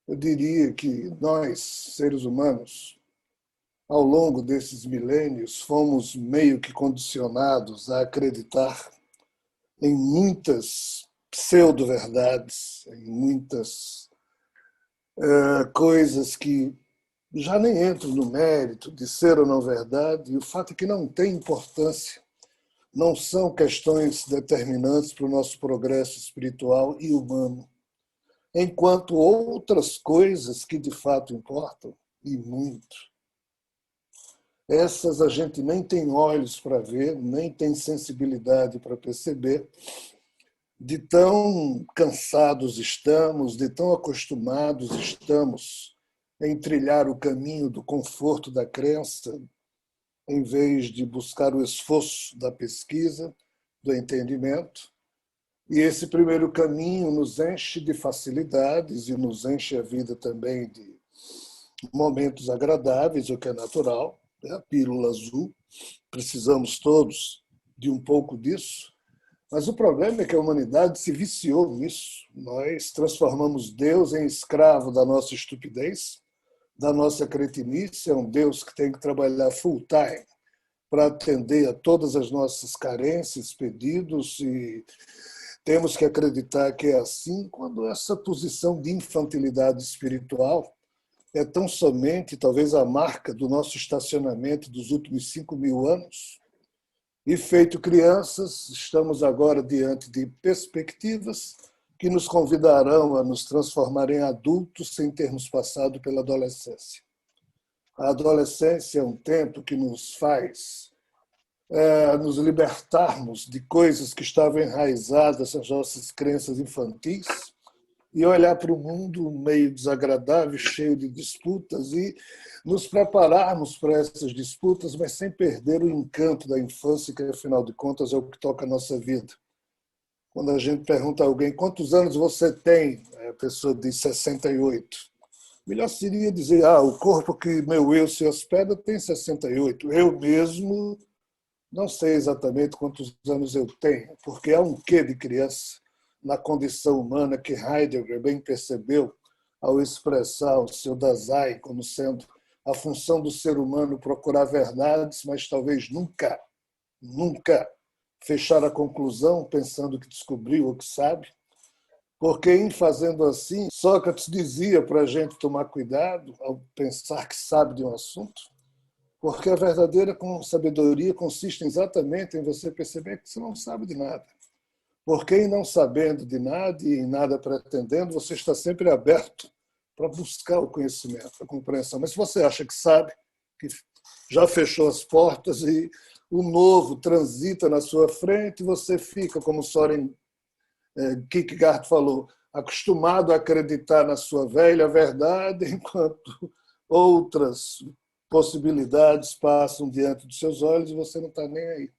Eu diria que nós, seres humanos, ao longo desses milênios, fomos meio que condicionados a acreditar em muitas pseudo-verdades, em muitas coisas que já nem entram no mérito de ser ou não verdade, e o fato é que não tem importância, não são questões determinantes para o nosso progresso espiritual e humano, enquanto outras coisas que de fato importam, e muito, essas a gente nem tem olhos para ver, nem tem sensibilidade para perceber, de tão cansados estamos, de tão acostumados estamos em trilhar o caminho do conforto da crença, em vez de buscar o esforço da pesquisa, do entendimento. E esse primeiro caminho nos enche de facilidades e nos enche a vida também de momentos agradáveis, o que é natural, é a pílula azul. Precisamos todos de um pouco disso. Mas o problema é que a humanidade se viciou nisso. Nós transformamos Deus em escravo da nossa estupidez, da nossa cretinice. É um Deus que tem que trabalhar full time para atender a todas as nossas carências, pedidos, e temos que acreditar que é assim, quando essa posição de infantilidade espiritual é tão somente, talvez, a marca do nosso estacionamento dos últimos 5.000 anos. E, feito crianças, estamos agora diante de perspectivas que nos convidarão a nos transformar em adultos sem termos passado pela adolescência. A adolescência é um tempo que nos faz nos libertarmos de coisas que estavam enraizadas nas nossas crenças infantis e olhar para o mundo meio desagradável, cheio de disputas, e nos prepararmos para essas disputas, mas sem perder o encanto da infância, que, afinal de contas, é o que toca a nossa vida. Quando a gente pergunta a alguém quantos anos você tem, a pessoa diz 68. Melhor seria dizer, o corpo que meu eu se hospeda tem 68. Eu mesmo não sei exatamente quantos anos eu tenho, porque há um quê de criança na condição humana que Heidegger bem percebeu ao expressar o seu Dasein como sendo a função do ser humano procurar verdades, mas talvez nunca fechar a conclusão pensando que descobriu ou que sabe, porque em fazendo assim, Sócrates dizia para a gente tomar cuidado ao pensar que sabe de um assunto, porque a verdadeira sabedoria consiste exatamente em você perceber que você não sabe de nada. Porque em não sabendo de nada e em nada pretendendo, você está sempre aberto para buscar o conhecimento, a compreensão. Mas se você acha que sabe, que já fechou as portas e o novo transita na sua frente, você fica, como Soren Kierkegaard falou, acostumado a acreditar na sua velha verdade, enquanto outras possibilidades passam diante dos seus olhos e você não está nem aí.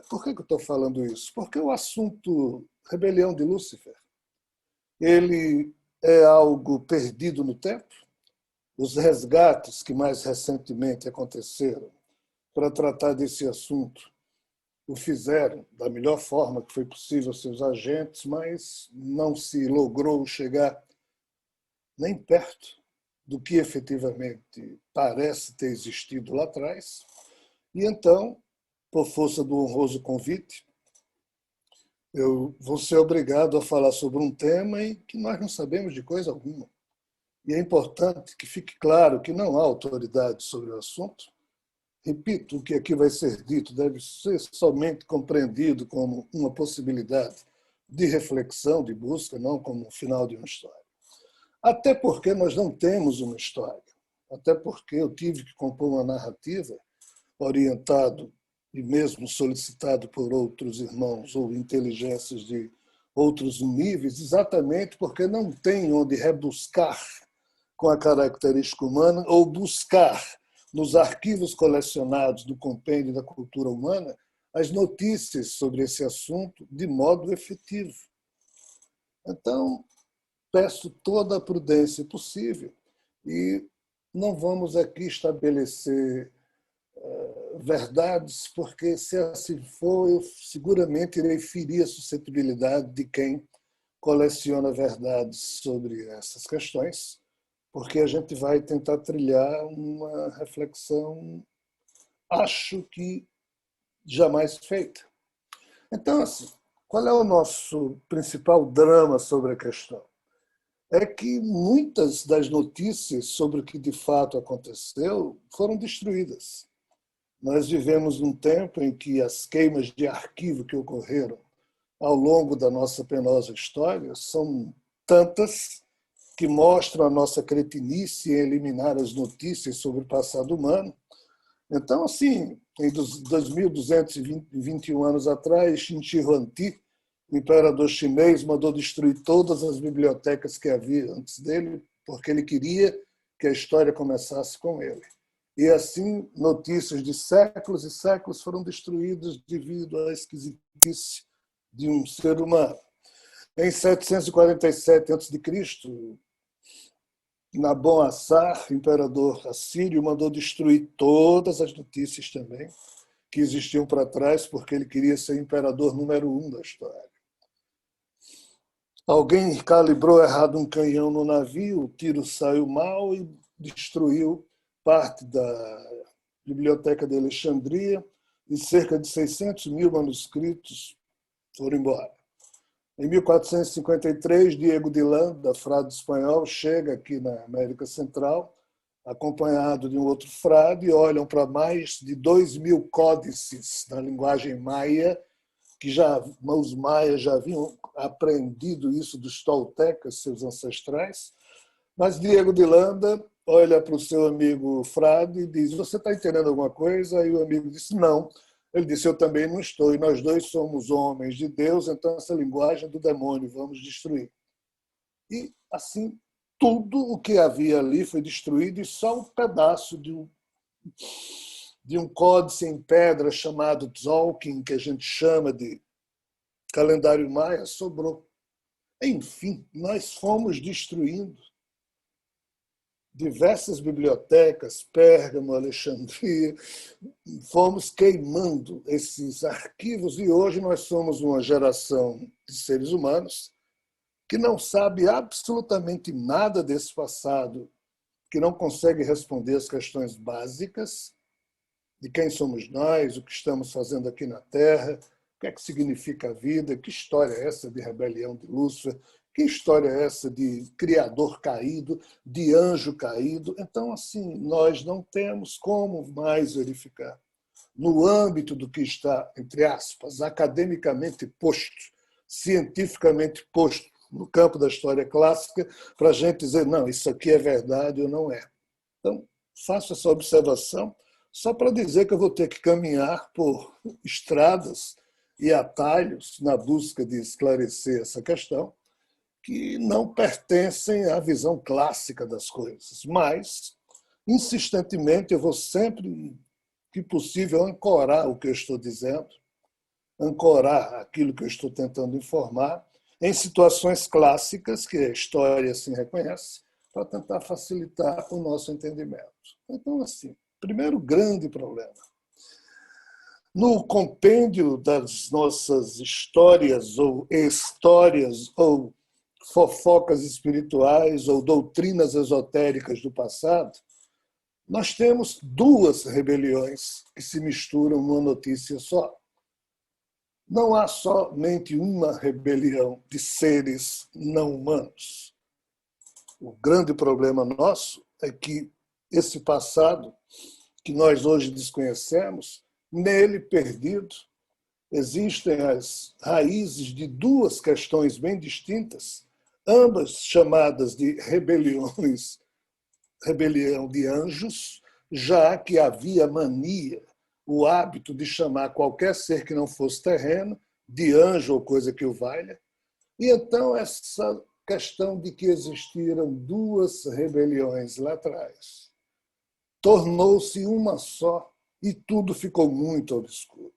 Por que eu estou falando isso? Porque o assunto rebelião de Lúcifer, ele é algo perdido no tempo. Os resgates que mais recentemente aconteceram para tratar desse assunto o fizeram da melhor forma que foi possível aos seus agentes, mas não se logrou chegar nem perto do que efetivamente parece ter existido lá atrás. E então, por força do honroso convite, eu vou ser obrigado a falar sobre um tema em que nós não sabemos de coisa alguma. E é importante que fique claro que não há autoridade sobre o assunto. Repito, o que aqui vai ser dito deve ser somente compreendido como uma possibilidade de reflexão, de busca, não como o final de uma história. Até porque nós não temos uma história. Até porque eu tive que compor uma narrativa orientado e mesmo solicitado por outros irmãos ou inteligências de outros níveis, exatamente porque não tem onde rebuscar com a característica humana ou buscar nos arquivos colecionados do compêndio da cultura humana as notícias sobre esse assunto de modo efetivo. Então, peço toda a prudência possível e não vamos aqui estabelecer verdades, porque se assim for, eu seguramente irei ferir a suscetibilidade de quem coleciona verdades sobre essas questões, porque a gente vai tentar trilhar uma reflexão, acho que jamais feita. Então, assim, qual é o nosso principal drama sobre a questão? É que muitas das notícias sobre o que de fato aconteceu foram destruídas. Nós vivemos num tempo em que as queimas de arquivo que ocorreram ao longo da nossa penosa história são tantas que mostram a nossa cretinice em eliminar as notícias sobre o passado humano. Então, assim, em 2.221 anos atrás, Qin Shi Huangdi, o imperador chinês, mandou destruir todas as bibliotecas que havia antes dele, porque ele queria que a história começasse com ele. E assim, notícias de séculos e séculos foram destruídas devido à esquisitice de um ser humano. Em 747 a.C., Nabon-Assar, imperador assírio, mandou destruir todas as notícias também que existiam para trás, porque ele queria ser imperador número 1 da história. Alguém calibrou errado um canhão no navio, o tiro saiu mal e destruiu parte da biblioteca de Alexandria e cerca de 600 mil manuscritos foram embora. Em 1453, Diego de Landa, frade espanhol, chega aqui na América Central, acompanhado de um outro frade, e olham para mais de 2.000 códices na linguagem maia, que os maias já haviam aprendido isso dos toltecas, seus ancestrais. Mas Diego de Landa olha para o seu amigo frade e diz: "Você está entendendo alguma coisa?" E o amigo disse: "Não." Ele disse: "Eu também não estou, e nós dois somos homens de Deus, então essa linguagem é do demônio, vamos destruir." E assim, tudo o que havia ali foi destruído, e só um pedaço de um códice em pedra chamado Tzolk'in, que a gente chama de calendário maia, sobrou. Enfim, nós fomos destruindo diversas bibliotecas, Pérgamo, Alexandria, fomos queimando esses arquivos, e hoje nós somos uma geração de seres humanos que não sabe absolutamente nada desse passado, que não consegue responder as questões básicas de quem somos nós, o que estamos fazendo aqui na Terra, o que é que significa a vida, que história é essa de rebelião de Lúcifer, que história é essa de criador caído, de anjo caído. Então, assim, nós não temos como mais verificar, no âmbito do que está, entre aspas, academicamente posto, cientificamente posto, no campo da história clássica, para a gente dizer: não, isso aqui é verdade ou não é. Então, faço essa observação só para dizer que eu vou ter que caminhar por estradas e atalhos na busca de esclarecer essa questão, que não pertencem à visão clássica das coisas. Mas, insistentemente, eu vou sempre que possível ancorar o que eu estou dizendo, ancorar aquilo que eu estou tentando informar em situações clássicas que a história assim reconhece, para tentar facilitar o nosso entendimento. Então, assim, primeiro grande problema. No compêndio das nossas histórias ou fofocas espirituais ou doutrinas esotéricas do passado, nós temos duas rebeliões que se misturam numa notícia só. Não há somente uma rebelião de seres não humanos. O grande problema nosso é que esse passado, que nós hoje desconhecemos, nele perdido, existem as raízes de duas questões bem distintas, ambas chamadas de rebeliões, rebelião de anjos, já que havia mania, o hábito de chamar qualquer ser que não fosse terreno de anjo ou coisa que o valha. E então essa questão de que existiram duas rebeliões lá atrás tornou-se uma só e tudo ficou muito obscuro.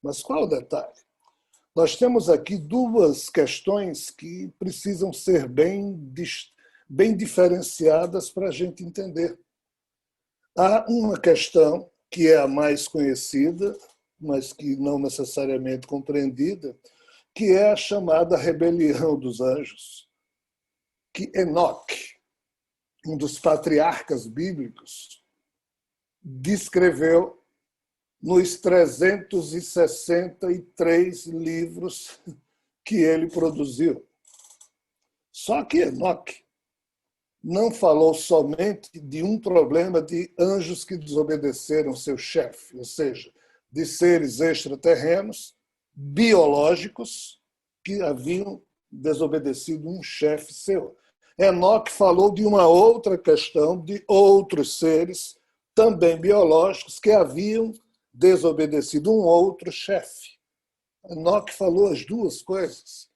Mas qual o detalhe? Nós temos aqui duas questões que precisam ser bem diferenciadas para a gente entender. Há uma questão que é a mais conhecida, mas que não necessariamente compreendida, que é a chamada rebelião dos anjos, que Enoque, um dos patriarcas bíblicos, descreveu nos 363 livros que ele produziu. Só que Enoque não falou somente de um problema de anjos que desobedeceram seu chefe, ou seja, de seres extraterrenos, biológicos, que haviam desobedecido um chefe seu. Enoque falou de uma outra questão, de outros seres, também biológicos, que haviam desobedecido um outro chefe. Enoque falou as duas coisas.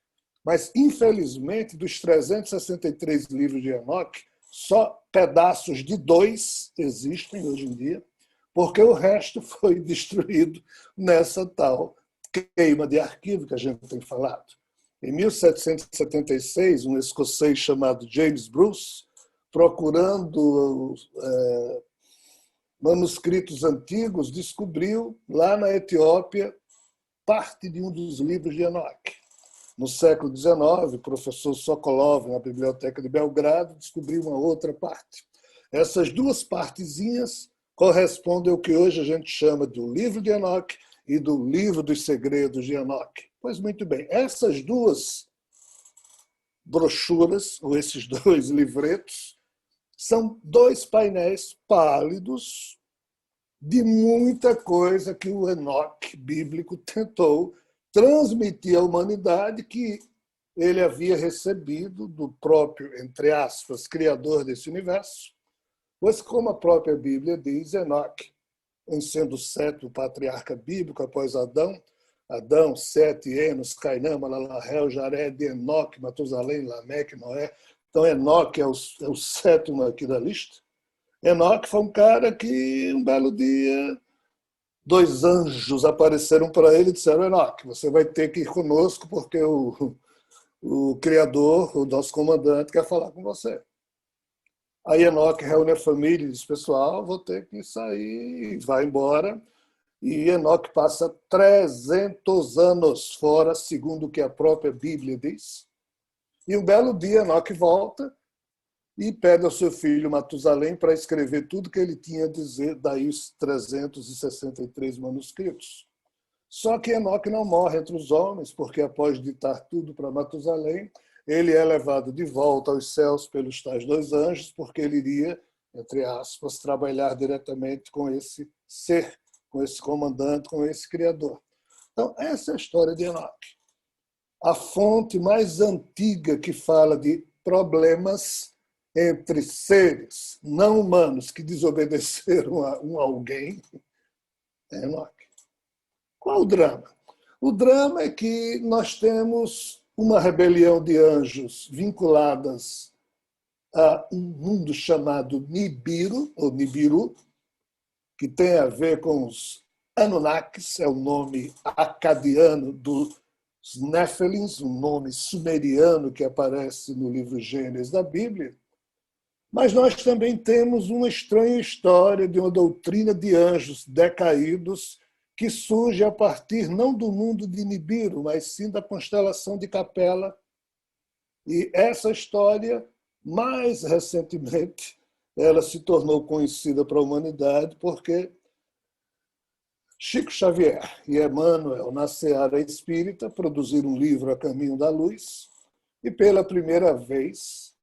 Mas, infelizmente, dos 363 livros de Enoque, só pedaços de 2 existem hoje em dia, porque o resto foi destruído nessa tal queima de arquivo que a gente tem falado. Em 1776, um escocês chamado James Bruce, procurando manuscritos antigos, descobriu lá na Etiópia parte de um dos livros de Enoque. No século XIX, o professor Sokolov, na Biblioteca de Belgrado, descobriu uma outra parte. Essas duas partezinhas correspondem ao que hoje a gente chama do livro de Enoque e do livro dos segredos de Enoque. Pois muito bem, essas duas brochuras, ou esses 2 livretos, são 2 painéis pálidos de muita coisa que o Enoque bíblico tentou transmitir à humanidade, que ele havia recebido do próprio, entre aspas, criador desse universo, pois, como a própria Bíblia diz, Enoque, em sendo o 7º patriarca bíblico após Adão, Sete, Enos, Cainã, Malalahel, Jared, Enoque, Matusalém, Lameque, Noé. Então, Enoque é o 7º aqui da lista. Enoque foi um cara que, um belo dia, 2 anjos apareceram para ele e disseram: Enoque, você vai ter que ir conosco porque o Criador, o nosso comandante, quer falar com você. Aí Enoque reúne a família e diz: pessoal, vou ter que sair, e vai embora. E Enoque passa 300 anos fora, segundo o que a própria Bíblia diz. E um belo dia Enoque volta e pede ao seu filho Matusalém para escrever tudo que ele tinha a dizer, daí os 363 manuscritos. Só que Enoque não morre entre os homens, porque após ditar tudo para Matusalém, ele é levado de volta aos céus pelos tais 2 anjos, porque ele iria, entre aspas, trabalhar diretamente com esse ser, com esse comandante, com esse criador. Então, essa é a história de Enoque. A fonte mais antiga que fala de problemas entre seres não humanos que desobedeceram a alguém é Enoque. Qual o drama? O drama é que nós temos uma rebelião de anjos vinculadas a um mundo chamado Nibiru, ou Nibiru, que tem a ver com os Anunnakis, é o nome acadiano dos Néfilins, um nome sumeriano que aparece no livro Gênesis da Bíblia. Mas nós também temos uma estranha história de uma doutrina de anjos decaídos que surge a partir não do mundo de Nibiru, mas sim da constelação de Capela. E essa história, mais recentemente, ela se tornou conhecida para a humanidade porque Chico Xavier e Emmanuel, na Seara Espírita, produziram um livro A Caminho da Luz, e pela primeira vez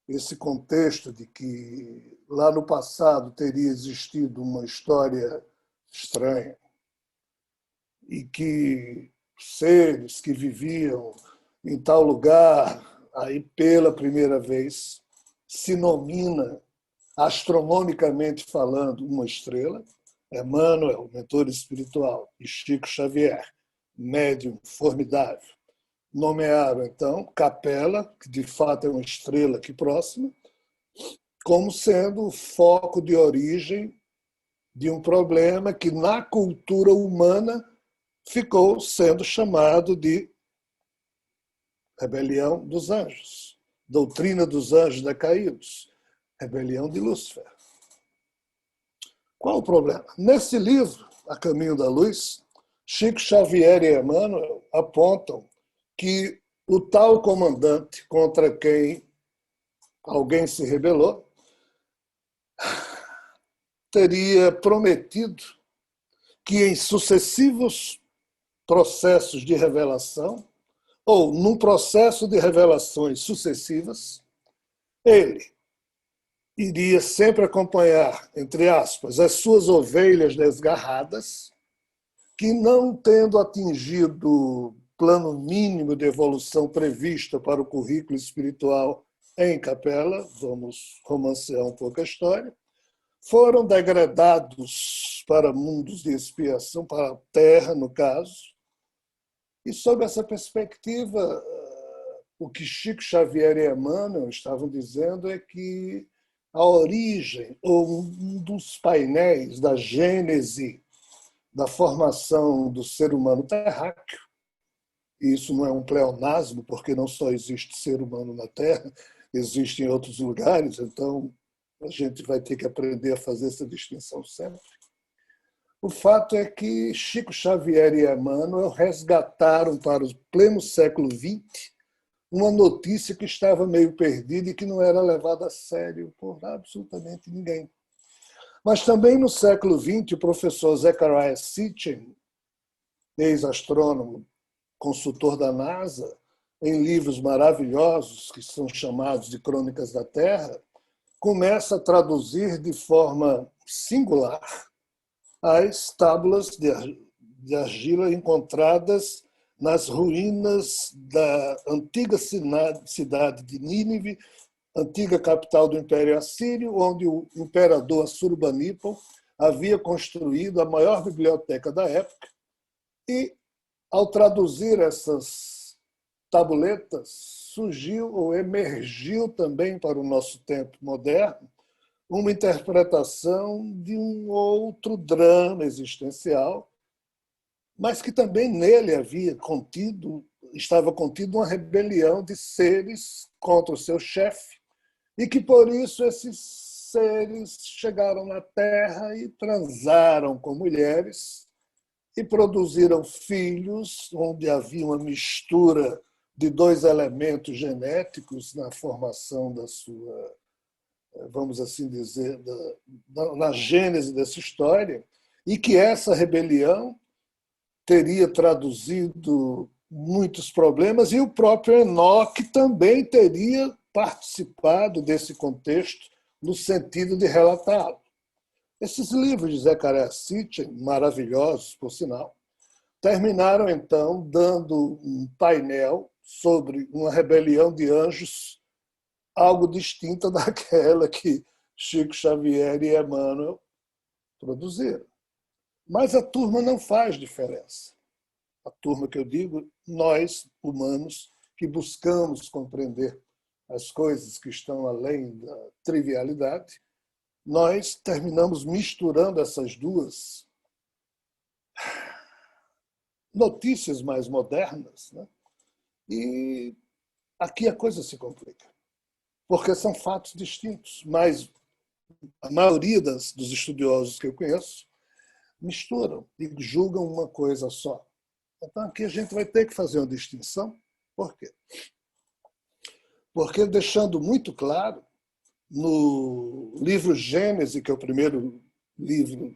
esse contexto de que lá no passado teria existido uma história estranha e que seres que viviam em tal lugar, aí pela primeira vez se nomina, astronomicamente falando, uma estrela. Emmanuel, mentor espiritual, e Chico Xavier, médium formidável, nomearam, então, Capela, que de fato é uma estrela aqui próxima, como sendo o foco de origem de um problema que, na cultura humana, ficou sendo chamado de rebelião dos anjos, doutrina dos anjos decaídos, rebelião de Lúcifer. Qual o problema? Nesse livro, A Caminho da Luz, Chico Xavier e Emmanuel apontam que o tal comandante contra quem alguém se rebelou teria prometido que em sucessivos processos de revelação, ou num processo de revelações sucessivas, ele iria sempre acompanhar, entre aspas, as suas ovelhas desgarradas, que, não tendo atingido o plano mínimo de evolução prevista para o currículo espiritual em capela, vamos romancear um pouco a história, foram degradados para mundos de expiação, para a Terra, no caso. E, sob essa perspectiva, o que Chico Xavier e Emmanuel estavam dizendo é que a origem, ou um dos painéis da gênese da formação do ser humano terráqueo, e isso não é um pleonasmo, porque não só existe ser humano na Terra, existe em outros lugares, então a gente vai ter que aprender a fazer essa distinção sempre. O fato é que Chico Xavier e Emmanuel resgataram para o pleno século XX uma notícia que estava meio perdida e que não era levada a sério por absolutamente ninguém. Mas também no século XX, o professor Zecharia Sitchin, ex-astrônomo, consultor da NASA, em livros maravilhosos que são chamados de Crônicas da Terra, começa a traduzir de forma singular as tábuas de argila encontradas nas ruínas da antiga cidade de Nínive, antiga capital do Império Assírio, onde o imperador Assurbanipal havia construído a maior biblioteca da época. E, ao traduzir essas tabuletas, surgiu ou emergiu também para o nosso tempo moderno uma interpretação de um outro drama existencial, mas que também nele estava contido uma rebelião de seres contra o seu chefe, e que por isso esses seres chegaram na Terra e transaram com mulheres e produziram filhos onde havia uma mistura de dois elementos genéticos na formação da sua, vamos assim dizer, na gênese dessa história, e que essa rebelião teria traduzido muitos problemas, e o próprio Enoque também teria participado desse contexto no sentido de relatá-lo. Esses livros de Zecharia Sitchin, maravilhosos, por sinal, terminaram, então, dando um painel sobre uma rebelião de anjos, algo distinta daquela que Chico Xavier e Emmanuel produziram. Mas a turma não faz diferença. A turma que eu digo, nós, humanos, que buscamos compreender as coisas que estão além da trivialidade, nós terminamos misturando essas duas notícias mais modernas, né? E aqui a coisa se complica, porque são fatos distintos, mas a maioria dos estudiosos que eu conheço misturam e julgam uma coisa só. Então aqui a gente vai ter que fazer uma distinção. Por quê? Porque, deixando muito claro, no livro Gênesis, que é o primeiro livro,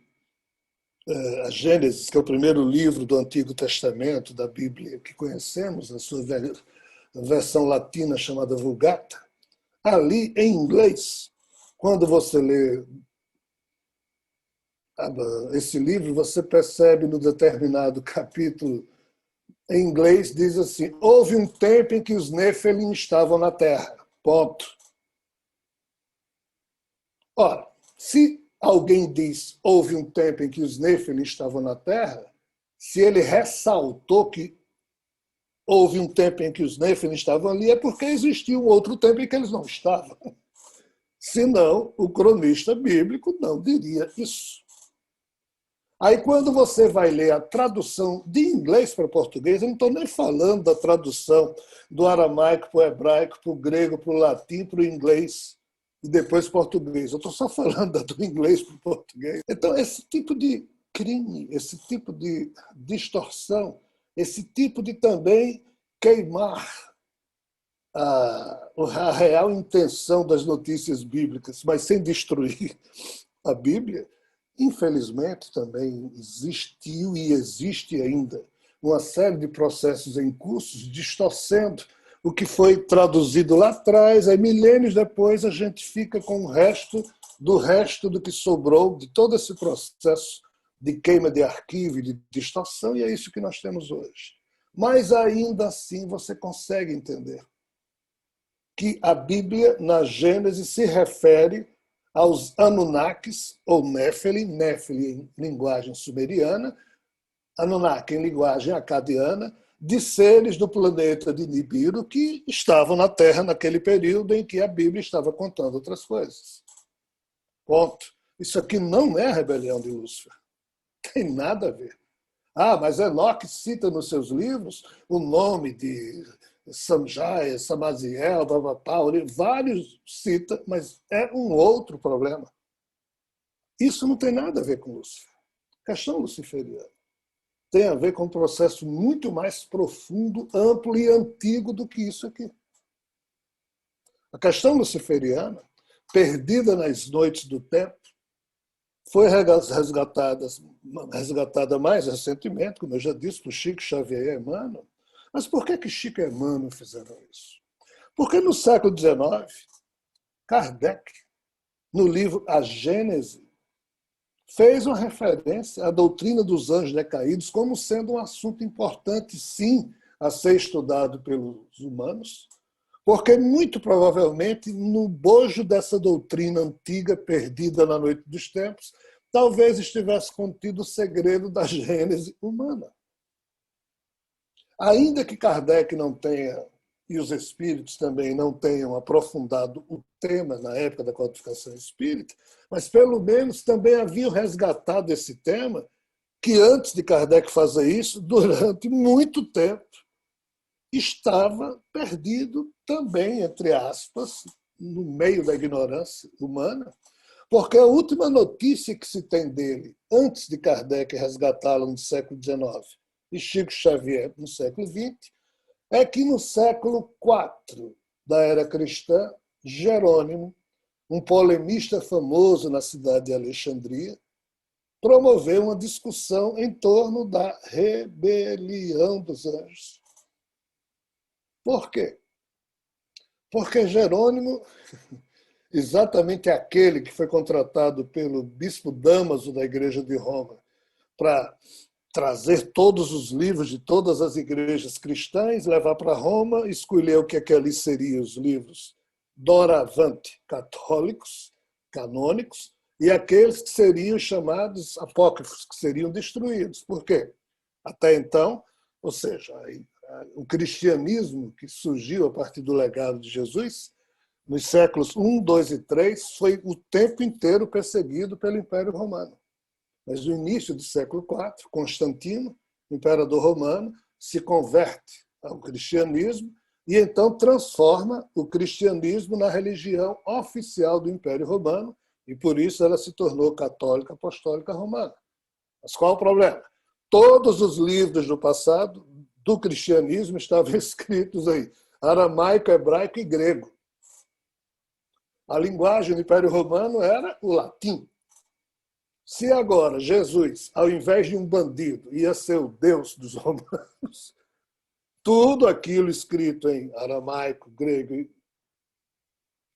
a Gênesis, que é o primeiro livro do Antigo Testamento, da Bíblia que conhecemos, a sua versão latina chamada Vulgata, ali em inglês, quando você lê esse livro, você percebe no determinado capítulo, em inglês, diz assim: houve um tempo em que os Nefelim estavam na Terra. Ponto. Ora, se alguém diz houve um tempo em que os Nefelim estavam na Terra, se ele ressaltou que houve um tempo em que os Nefelim estavam ali, é porque existia um outro tempo em que eles não estavam. Senão, o cronista bíblico não diria isso. Aí, quando você vai ler a tradução de inglês para português, eu não estou nem falando da tradução do aramaico para o hebraico, para o grego, para o latim, para o inglês e depois português. Eu estou só falando do inglês para o português. Então, esse tipo de crime, esse tipo de distorção, esse tipo de também queimar a real intenção das notícias bíblicas, mas sem destruir a Bíblia, infelizmente também existiu e existe ainda uma série de processos em cursos distorcendo o que foi traduzido lá atrás, aí milênios depois a gente fica com o resto do que sobrou de todo esse processo de queima de arquivo e de distorção, e é isso que nós temos hoje. Mas ainda assim você consegue entender que a Bíblia, na Gênesis, se refere aos Anunnakis, ou Néfili, Néfili em linguagem sumeriana, Anunnaki em linguagem acadiana, de seres do planeta de Nibiru que estavam na Terra naquele período em que a Bíblia estava contando outras coisas. Ponto. Isso aqui não é a rebelião de Lúcifer. Tem nada a ver. Mas Enoque cita nos seus livros o nome de Samjaya, Samaziel, vários cita, mas é um outro problema. Isso não tem nada a ver com Lúcifer. A questão luciferiana tem a ver com um processo muito mais profundo, amplo e antigo do que isso aqui. A questão luciferiana, perdida nas noites do tempo, foi resgatada mais recentemente, como eu já disse, por Chico Xavier e Emmanuel. Mas por que Chico e Emmanuel fizeram isso? Porque no século XIX, Kardec, no livro A Gênese, fez uma referência à doutrina dos anjos decaídos como sendo um assunto importante, sim, a ser estudado pelos humanos, porque muito provavelmente, no bojo dessa doutrina antiga, perdida na noite dos tempos, talvez estivesse contido o segredo da gênese humana. Ainda que Kardec não tenha, e os espíritos também não tenham aprofundado o tema na época da codificação espírita, mas pelo menos também haviam resgatado esse tema, que antes de Kardec fazer isso, durante muito tempo, estava perdido também, entre aspas, no meio da ignorância humana, porque a última notícia que se tem dele, antes de Kardec resgatá-lo no século XIX e Chico Xavier no século XX, é que no século IV da era cristã, Jerônimo, um polemista famoso na cidade de Alexandria, promoveu uma discussão em torno da rebelião dos anjos. Por quê? Porque Jerônimo, exatamente aquele que foi contratado pelo bispo Damaso da Igreja de Roma para trazer todos os livros de todas as igrejas cristãs, levar para Roma, escolher o que ali seriam os livros doravante católicos, canônicos, e aqueles que seriam chamados apócrifos, que seriam destruídos. Por quê? Até então, ou seja, o cristianismo que surgiu a partir do legado de Jesus, nos séculos I, II e III, foi o tempo inteiro perseguido pelo Império Romano. Mas no início do século IV, Constantino, imperador romano, se converte ao cristianismo e então transforma o cristianismo na religião oficial do Império Romano, e por isso ela se tornou católica apostólica romana. Mas qual o problema? Todos os livros do passado do cristianismo estavam escritos em aramaico, hebraico e grego. A linguagem do Império Romano era o latim. Se agora Jesus, ao invés de um bandido, ia ser o Deus dos romanos, tudo aquilo escrito em aramaico, grego e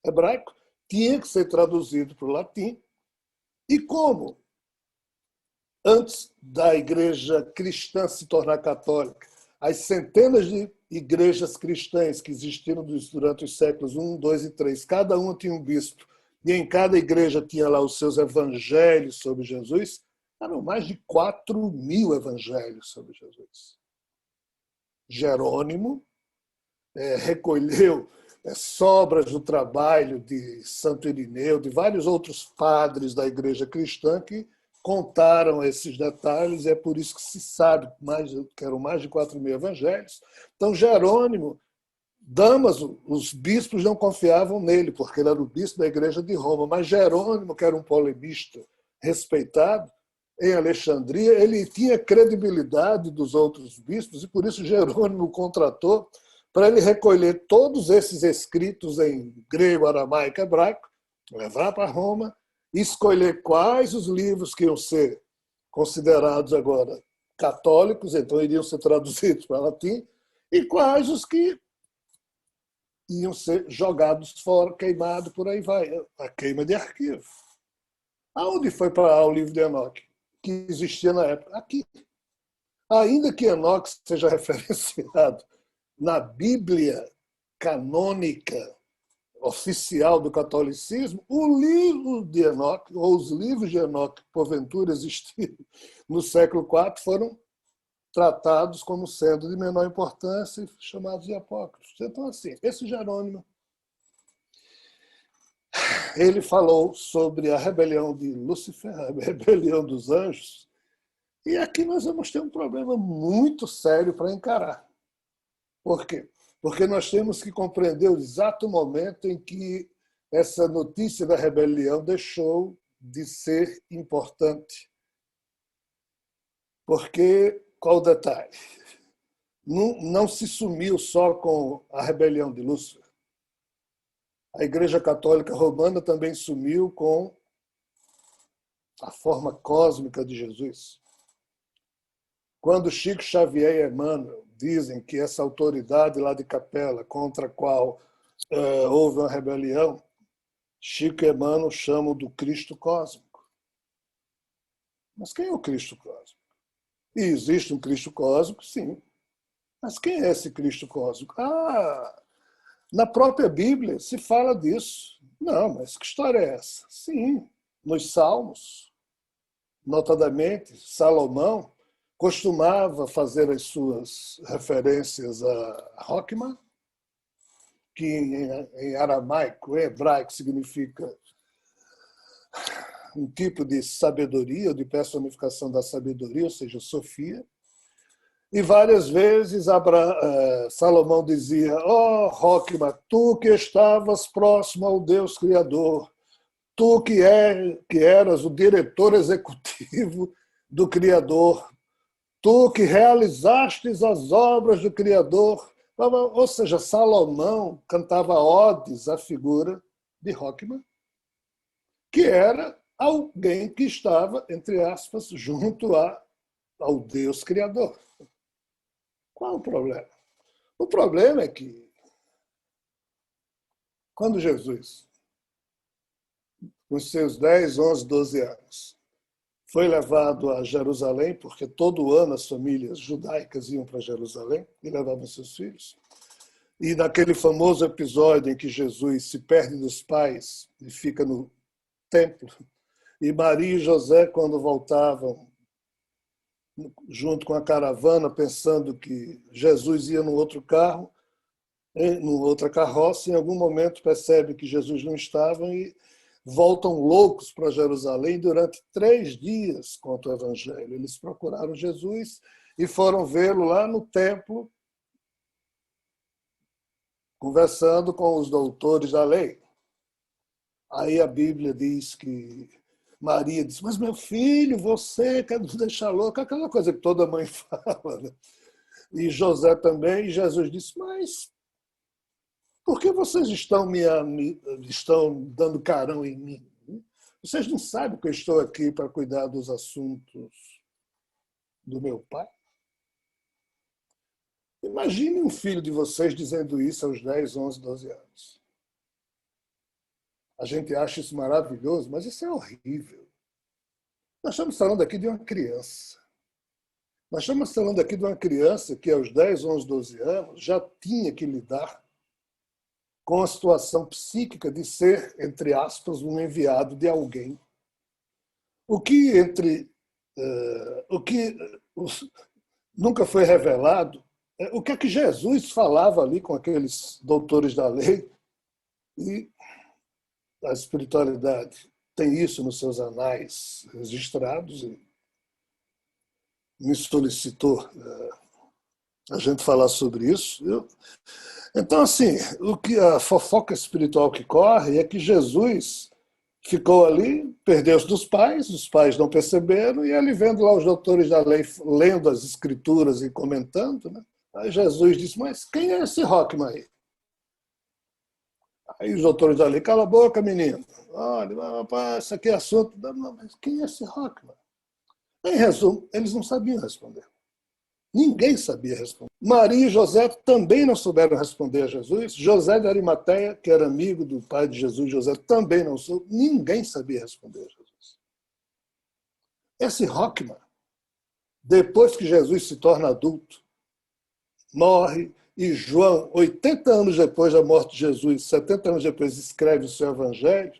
hebraico tinha que ser traduzido para o latim. E como, antes da igreja cristã se tornar católica, as centenas de igrejas cristãs que existiram durante os séculos I, II e III, cada uma tinha um bispo, e em cada igreja tinha lá os seus evangelhos sobre Jesus, eram mais de 4.000 evangelhos sobre Jesus. Jerônimo recolheu sobras do trabalho de Santo Irineu, de vários outros padres da igreja cristã que contaram esses detalhes, e é por isso que se sabe que eram mais de 4.000 evangelhos. Então, Jerônimo, Damaso, os bispos não confiavam nele, porque ele era o bispo da igreja de Roma, mas Jerônimo, que era um polemista respeitado, em Alexandria, ele tinha credibilidade dos outros bispos e por isso Jerônimo contratou para ele recolher todos esses escritos em grego, aramaico, hebraico, levar para Roma e escolher quais os livros que iam ser considerados agora católicos, então iriam ser traduzidos para latim, e quais os que iam ser jogados fora, queimados, por aí vai. A queima de arquivo. Aonde foi parar o livro de Enoque, que existia na época? Aqui. Ainda que Enoque seja referenciado na Bíblia canônica oficial do catolicismo, o livro de Enoque, ou os livros de Enoque, que porventura existiram no século IV, foram tratados como sendo de menor importância e chamados de apócrifos. Então, assim, esse Jerônimo, ele falou sobre a rebelião de Lúcifer, a rebelião dos anjos, e aqui nós vamos ter um problema muito sério para encarar. Por quê? Porque nós temos que compreender o exato momento em que essa notícia da rebelião deixou de ser importante. Porque, qual o detalhe? Não se sumiu só com a rebelião de Lúcifer. A Igreja Católica Romana também sumiu com a forma cósmica de Jesus. Quando Chico Xavier e Emmanuel dizem que essa autoridade lá de Capela, contra a qual houve uma rebelião, Chico e Emmanuel chamam do Cristo cósmico. Mas quem é o Cristo cósmico? E existe um Cristo cósmico, sim. Mas quem é esse Cristo cósmico? Na própria Bíblia se fala disso. Não, mas que história é essa? Sim, nos Salmos, notadamente, Salomão costumava fazer as suas referências a Rockman, que em aramaico, em hebraico, significa um tipo de sabedoria, de personificação da sabedoria, ou seja, Sofia. E várias vezes Salomão dizia: ó Rockman, tu que estavas próximo ao Deus Criador, tu que eras o diretor executivo do Criador, tu que realizastes as obras do Criador. Ou seja, Salomão cantava odes à figura de Rockman, que era alguém que estava, entre aspas, junto ao Deus Criador. Qual o problema? O problema é que, quando Jesus, com seus 10, 11, 12 anos, foi levado a Jerusalém, porque todo ano as famílias judaicas iam para Jerusalém e levavam seus filhos. E naquele famoso episódio em que Jesus se perde dos pais e fica no templo, e Maria e José, quando voltavam junto com a caravana, pensando que Jesus ia no outro carro, numa outra carroça, em algum momento percebe que Jesus não estava e voltam loucos para Jerusalém. Durante 3 dias conta o Evangelho. Eles procuraram Jesus e foram vê-lo lá no templo, conversando com os doutores da lei. Aí a Bíblia diz que Maria disse: mas meu filho, você quer nos deixar louco? Aquela coisa que toda mãe fala, né? E José também. E Jesus disse: mas por que vocês estão dando carão em mim? Vocês não sabem que eu estou aqui para cuidar dos assuntos do meu pai? Imagine um filho de vocês dizendo isso aos 10, 11, 12 anos. A gente acha isso maravilhoso, mas isso é horrível. Nós estamos falando aqui de uma criança. Nós estamos falando aqui de uma criança que aos 10, 11, 12 anos já tinha que lidar com a situação psíquica de ser, entre aspas, um enviado de alguém. O que nunca foi revelado é o que é que Jesus falava ali com aqueles doutores da lei. E a espiritualidade tem isso nos seus anais registrados e me solicitou a gente falar sobre isso. Então, assim, a fofoca espiritual que corre é que Jesus ficou ali, perdeu-se dos pais, os pais não perceberam, e ele vendo lá os doutores da lei, lendo as escrituras e comentando, né? Aí Jesus disse, mas quem é esse Rockman aí? Aí os doutores da lei, cala a boca, menino. Olha, rapaz, isso aqui é assunto... Não, mas quem é esse Rockman? Em resumo, eles não sabiam responder. Ninguém sabia responder. Maria e José também não souberam responder a Jesus. José de Arimateia, que era amigo do pai de Jesus, José, também não soube. Ninguém sabia responder a Jesus. Esse Rockman, depois que Jesus se torna adulto, morre, e João, 80 anos depois da morte de Jesus, 70 anos depois, escreve o seu evangelho.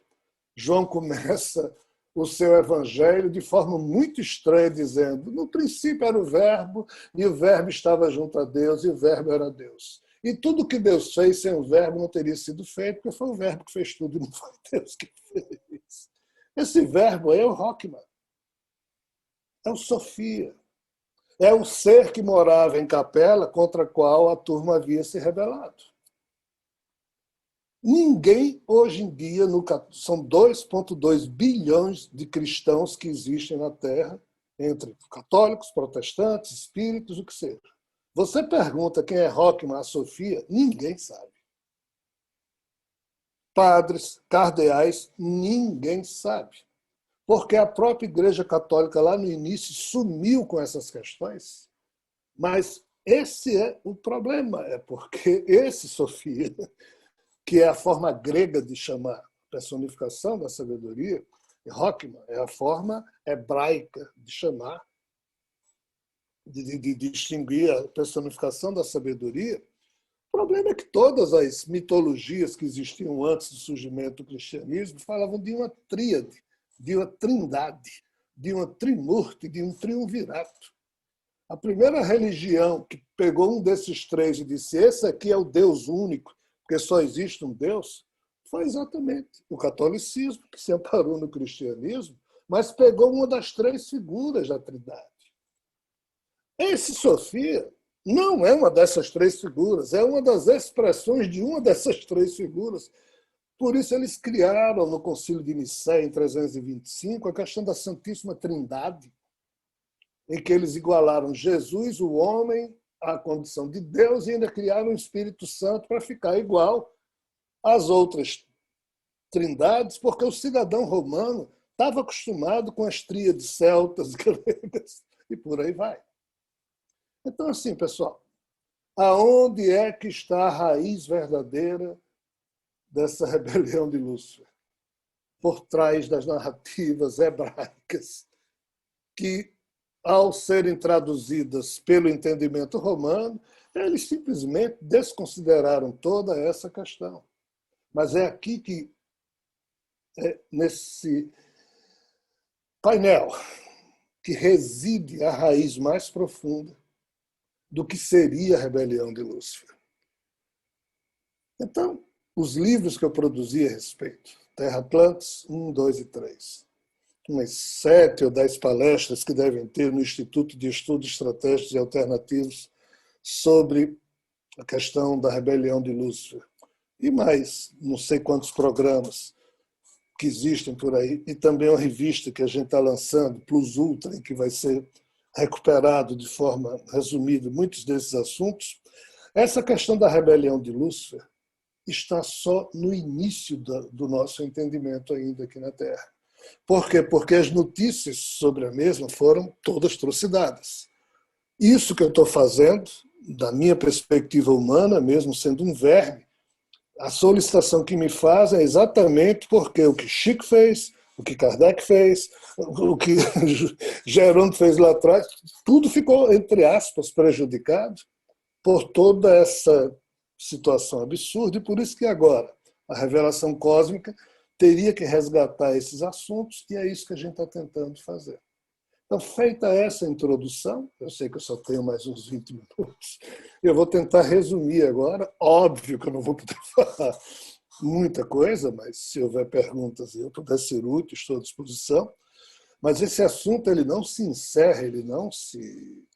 João começa o seu evangelho de forma muito estranha, dizendo: no princípio era o Verbo, e o Verbo estava junto a Deus, e o Verbo era Deus. E tudo que Deus fez sem o Verbo não teria sido feito, porque foi o Verbo que fez tudo, e não foi Deus que fez. Esse Verbo é o Rockman, é o Sofia, é o ser que morava em Capela contra a qual a turma havia se rebelado. Ninguém, hoje em dia, são 2,2 bilhões de cristãos que existem na Terra, entre católicos, protestantes, espíritos, o que seja. Você pergunta quem é Rockman, a Sofia, ninguém sabe. Padres, cardeais, ninguém sabe. Porque a própria Igreja Católica, lá no início, sumiu com essas questões. Mas esse é o problema, é porque esse Sofia, que é a forma grega de chamar personificação da sabedoria, e Rockman é a forma hebraica de chamar, de distinguir a personificação da sabedoria. O problema é que todas as mitologias que existiam antes do surgimento do cristianismo falavam de uma tríade, de uma trindade, de uma trimurti, de um triunvirato. A primeira religião que pegou um desses três e disse: esse aqui é o Deus único, porque só existe um Deus, foi exatamente o catolicismo, que se amparou no cristianismo, mas pegou uma das três figuras da Trindade. Esse Sofia não é uma dessas três figuras, é uma das expressões de uma dessas três figuras. Por isso eles criaram no Concílio de Nicéia, em 325, a questão da Santíssima Trindade, em que eles igualaram Jesus, o homem, à condição de Deus, e ainda criaram o Espírito Santo para ficar igual às outras trindades, porque o cidadão romano estava acostumado com as tríades celtas, gregas, e por aí vai. Então, assim, pessoal, aonde é que está a raiz verdadeira dessa rebelião de Lúcifer? Por trás das narrativas hebraicas, que, ao serem traduzidas pelo entendimento romano, eles simplesmente desconsideraram toda essa questão. Mas é aqui que, nesse painel, que reside a raiz mais profunda do que seria a rebelião de Lúcifer. Então, os livros que eu produzi a respeito, Terra Atlantis 1, 2 e 3, umas 7 ou 10 palestras que devem ter no Instituto de Estudos Estratégicos e Alternativos sobre a questão da rebelião de Lúcifer. E mais, não sei quantos programas que existem por aí, e também uma revista que a gente está lançando, Plus Ultra, em que vai ser recuperado de forma resumida muitos desses assuntos. Essa questão da rebelião de Lúcifer está só no início do nosso entendimento ainda aqui na Terra. Por quê? Porque as notícias sobre a mesma foram todas trucidadas. Isso que eu estou fazendo, da minha perspectiva humana, mesmo sendo um verme, a solicitação que me faz é exatamente porque o que Chico fez, o que Kardec fez, o que Jerônimo fez lá atrás, tudo ficou, entre aspas, prejudicado por toda essa situação absurda, e por isso que agora a revelação cósmica teria que resgatar esses assuntos, e é isso que a gente está tentando fazer. Então, feita essa introdução, eu sei que eu só tenho mais uns 20 minutos, eu vou tentar resumir agora. Óbvio que eu não vou poder falar muita coisa, mas se houver perguntas e eu puder ser útil, estou à disposição. Mas esse assunto ele não se encerra, ele não se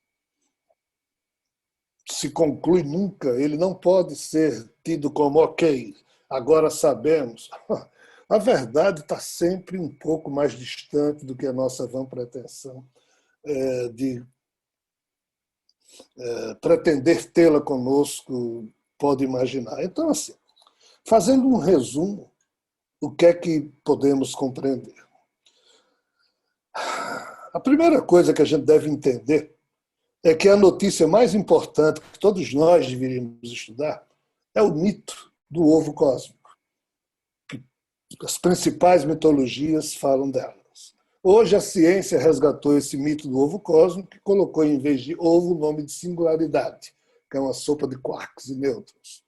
conclui nunca, ele não pode ser tido como ok, agora sabemos. A verdade está sempre um pouco mais distante do que a nossa vã pretensão de pretender tê-la conosco pode imaginar. Então, assim, fazendo um resumo, o que é que podemos compreender? A primeira coisa que a gente deve entender é que a notícia mais importante que todos nós deveríamos estudar é o mito do ovo cósmico. As principais mitologias falam delas. Hoje a ciência resgatou esse mito do ovo cósmico e colocou, em vez de ovo, o nome de singularidade, que é uma sopa de quarks e nêutrons.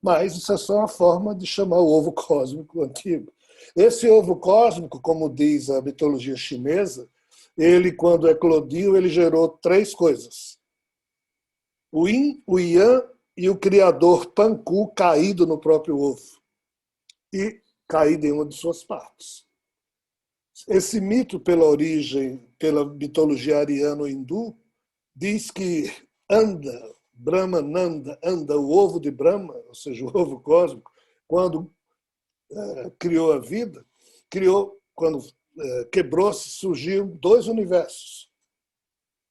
Mas isso é só uma forma de chamar o ovo cósmico antigo. Esse ovo cósmico, como diz a mitologia chinesa, ele, quando eclodiu, ele gerou três coisas: o yin, o yang e o criador Panku caído no próprio ovo e caído em uma de suas partes. Esse mito, pela origem, pela mitologia ariano-hindu, diz que anda, Brahma Nanda, anda o ovo de Brahma, ou seja, o ovo cósmico, quando criou a vida, quando quebrou-se, surgiram dois universos.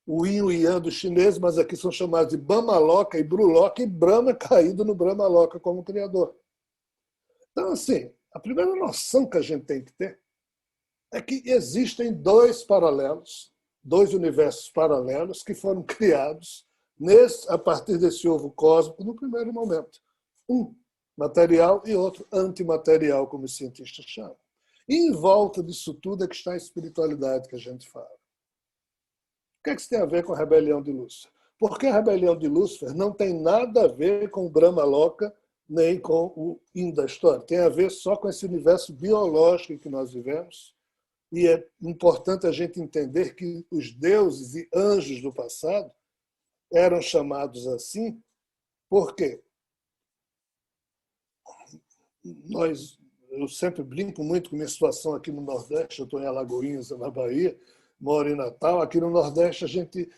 O Yin e o Yang do chinês, mas aqui são chamados de Brahmaloka e Bruloka, e Brahma caído no Brahmaloka como criador. Então, assim, a primeira noção que a gente tem que ter é que existem dois paralelos, dois universos paralelos que foram criados a partir desse ovo cósmico no primeiro momento. Um material e outro antimaterial, como os cientistas chamam. E em volta disso tudo é que está a espiritualidade que a gente fala. O que é que isso tem a ver com a rebelião de Lúcifer? Porque a rebelião de Lúcifer não tem nada a ver com o Brahmaloka nem com o Yin da história. Tem a ver só com esse universo biológico em que nós vivemos. E é importante a gente entender que os deuses e anjos do passado eram chamados assim porque eu sempre brinco muito com minha situação aqui no Nordeste. Eu estou em Alagoinhas, na Bahia, moro em Natal. Aqui no Nordeste a gente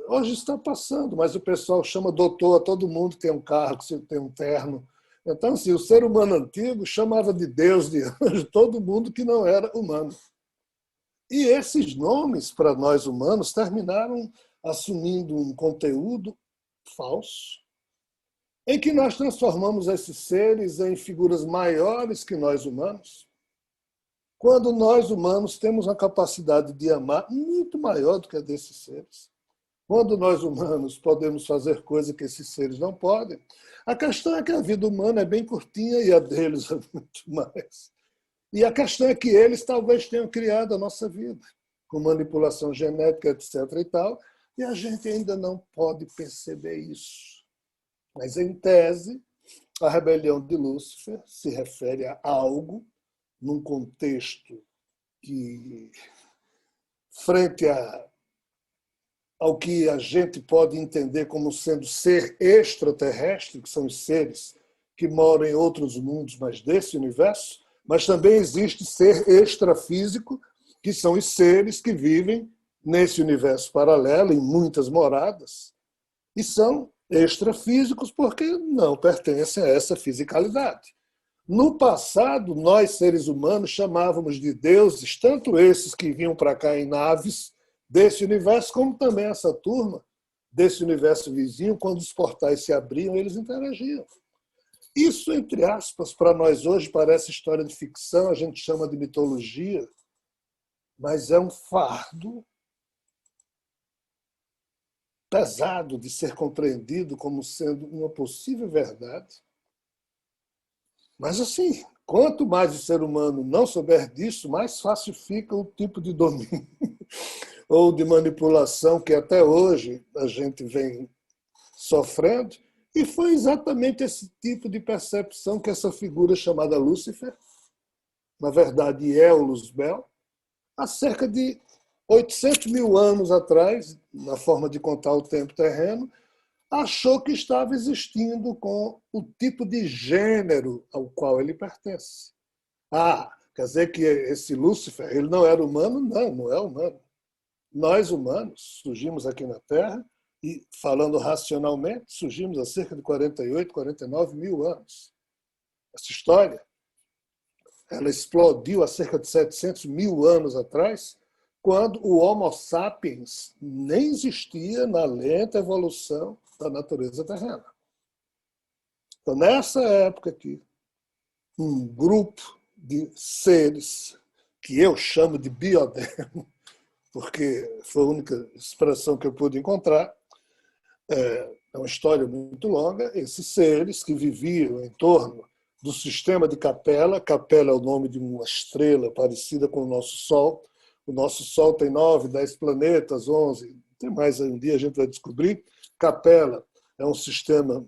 hoje está passando, mas o pessoal chama doutor a todo mundo que tem um carro, que tem um terno. Então, assim, o ser humano antigo chamava de Deus, de anjo, todo mundo que não era humano. E esses nomes, para nós humanos, terminaram assumindo um conteúdo falso, em que nós transformamos esses seres em figuras maiores que nós humanos, quando nós humanos temos uma capacidade de amar muito maior do que a desses seres. Quando nós humanos podemos fazer coisas que esses seres não podem. A questão é que a vida humana é bem curtinha e a deles é muito mais. E a questão é que eles talvez tenham criado a nossa vida, com manipulação genética, etc. e tal, e a gente ainda não pode perceber isso. Mas, em tese, a rebelião de Lúcifer se refere a algo num contexto que, frente ao que a gente pode entender como sendo ser extraterrestre, que são os seres que moram em outros mundos, mas desse universo, mas também existe ser extrafísico, que são os seres que vivem nesse universo paralelo, em muitas moradas, e são extrafísicos porque não pertencem a essa fisicalidade. No passado, nós, seres humanos, chamávamos de deuses, tanto esses que vinham para cá em naves desse universo, como também essa turma desse universo vizinho, quando os portais se abriam, eles interagiam. Isso, entre aspas, para nós hoje parece história de ficção, a gente chama de mitologia, mas é um fardo pesado de ser compreendido como sendo uma possível verdade. Mas, assim, quanto mais o ser humano não souber disso, mais fácil fica o tipo de domínio ou de manipulação que até hoje a gente vem sofrendo. E foi exatamente esse tipo de percepção que essa figura chamada Lúcifer, na verdade Aeolus Bel, há cerca de 800 mil anos atrás, na forma de contar o tempo terreno, achou que estava existindo com o tipo de gênero ao qual ele pertence. Quer dizer que esse Lúcifer ele não era humano? Não, não é humano. Nós, humanos, surgimos aqui na Terra e, falando racionalmente, surgimos há cerca de 48, 49 mil anos. Essa história ela explodiu há cerca de 700 mil anos atrás, quando o Homo sapiens nem existia na lenta evolução da natureza terrena. Então, nessa época aqui, um grupo de seres que eu chamo de biodemo, porque foi a única expressão que eu pude encontrar, é uma história muito longa, esses seres que viviam em torno do sistema de Capella. Capella é o nome de uma estrela parecida com o nosso Sol. O nosso Sol tem 9, 10 planetas, 11, tem mais um dia a gente vai descobrir. Capella é um sistema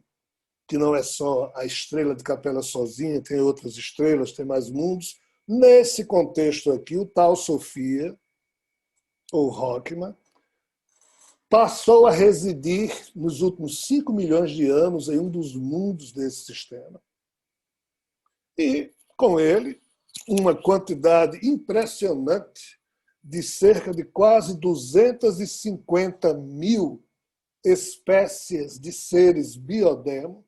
que não é só a estrela de Capella sozinha, tem outras estrelas, tem mais mundos. Nesse contexto aqui, o tal Sofia, ou Rockman, passou a residir nos últimos 5 milhões de anos em um dos mundos desse sistema. E, com ele, uma quantidade impressionante de cerca de quase 250 mil espécies de seres biodemo,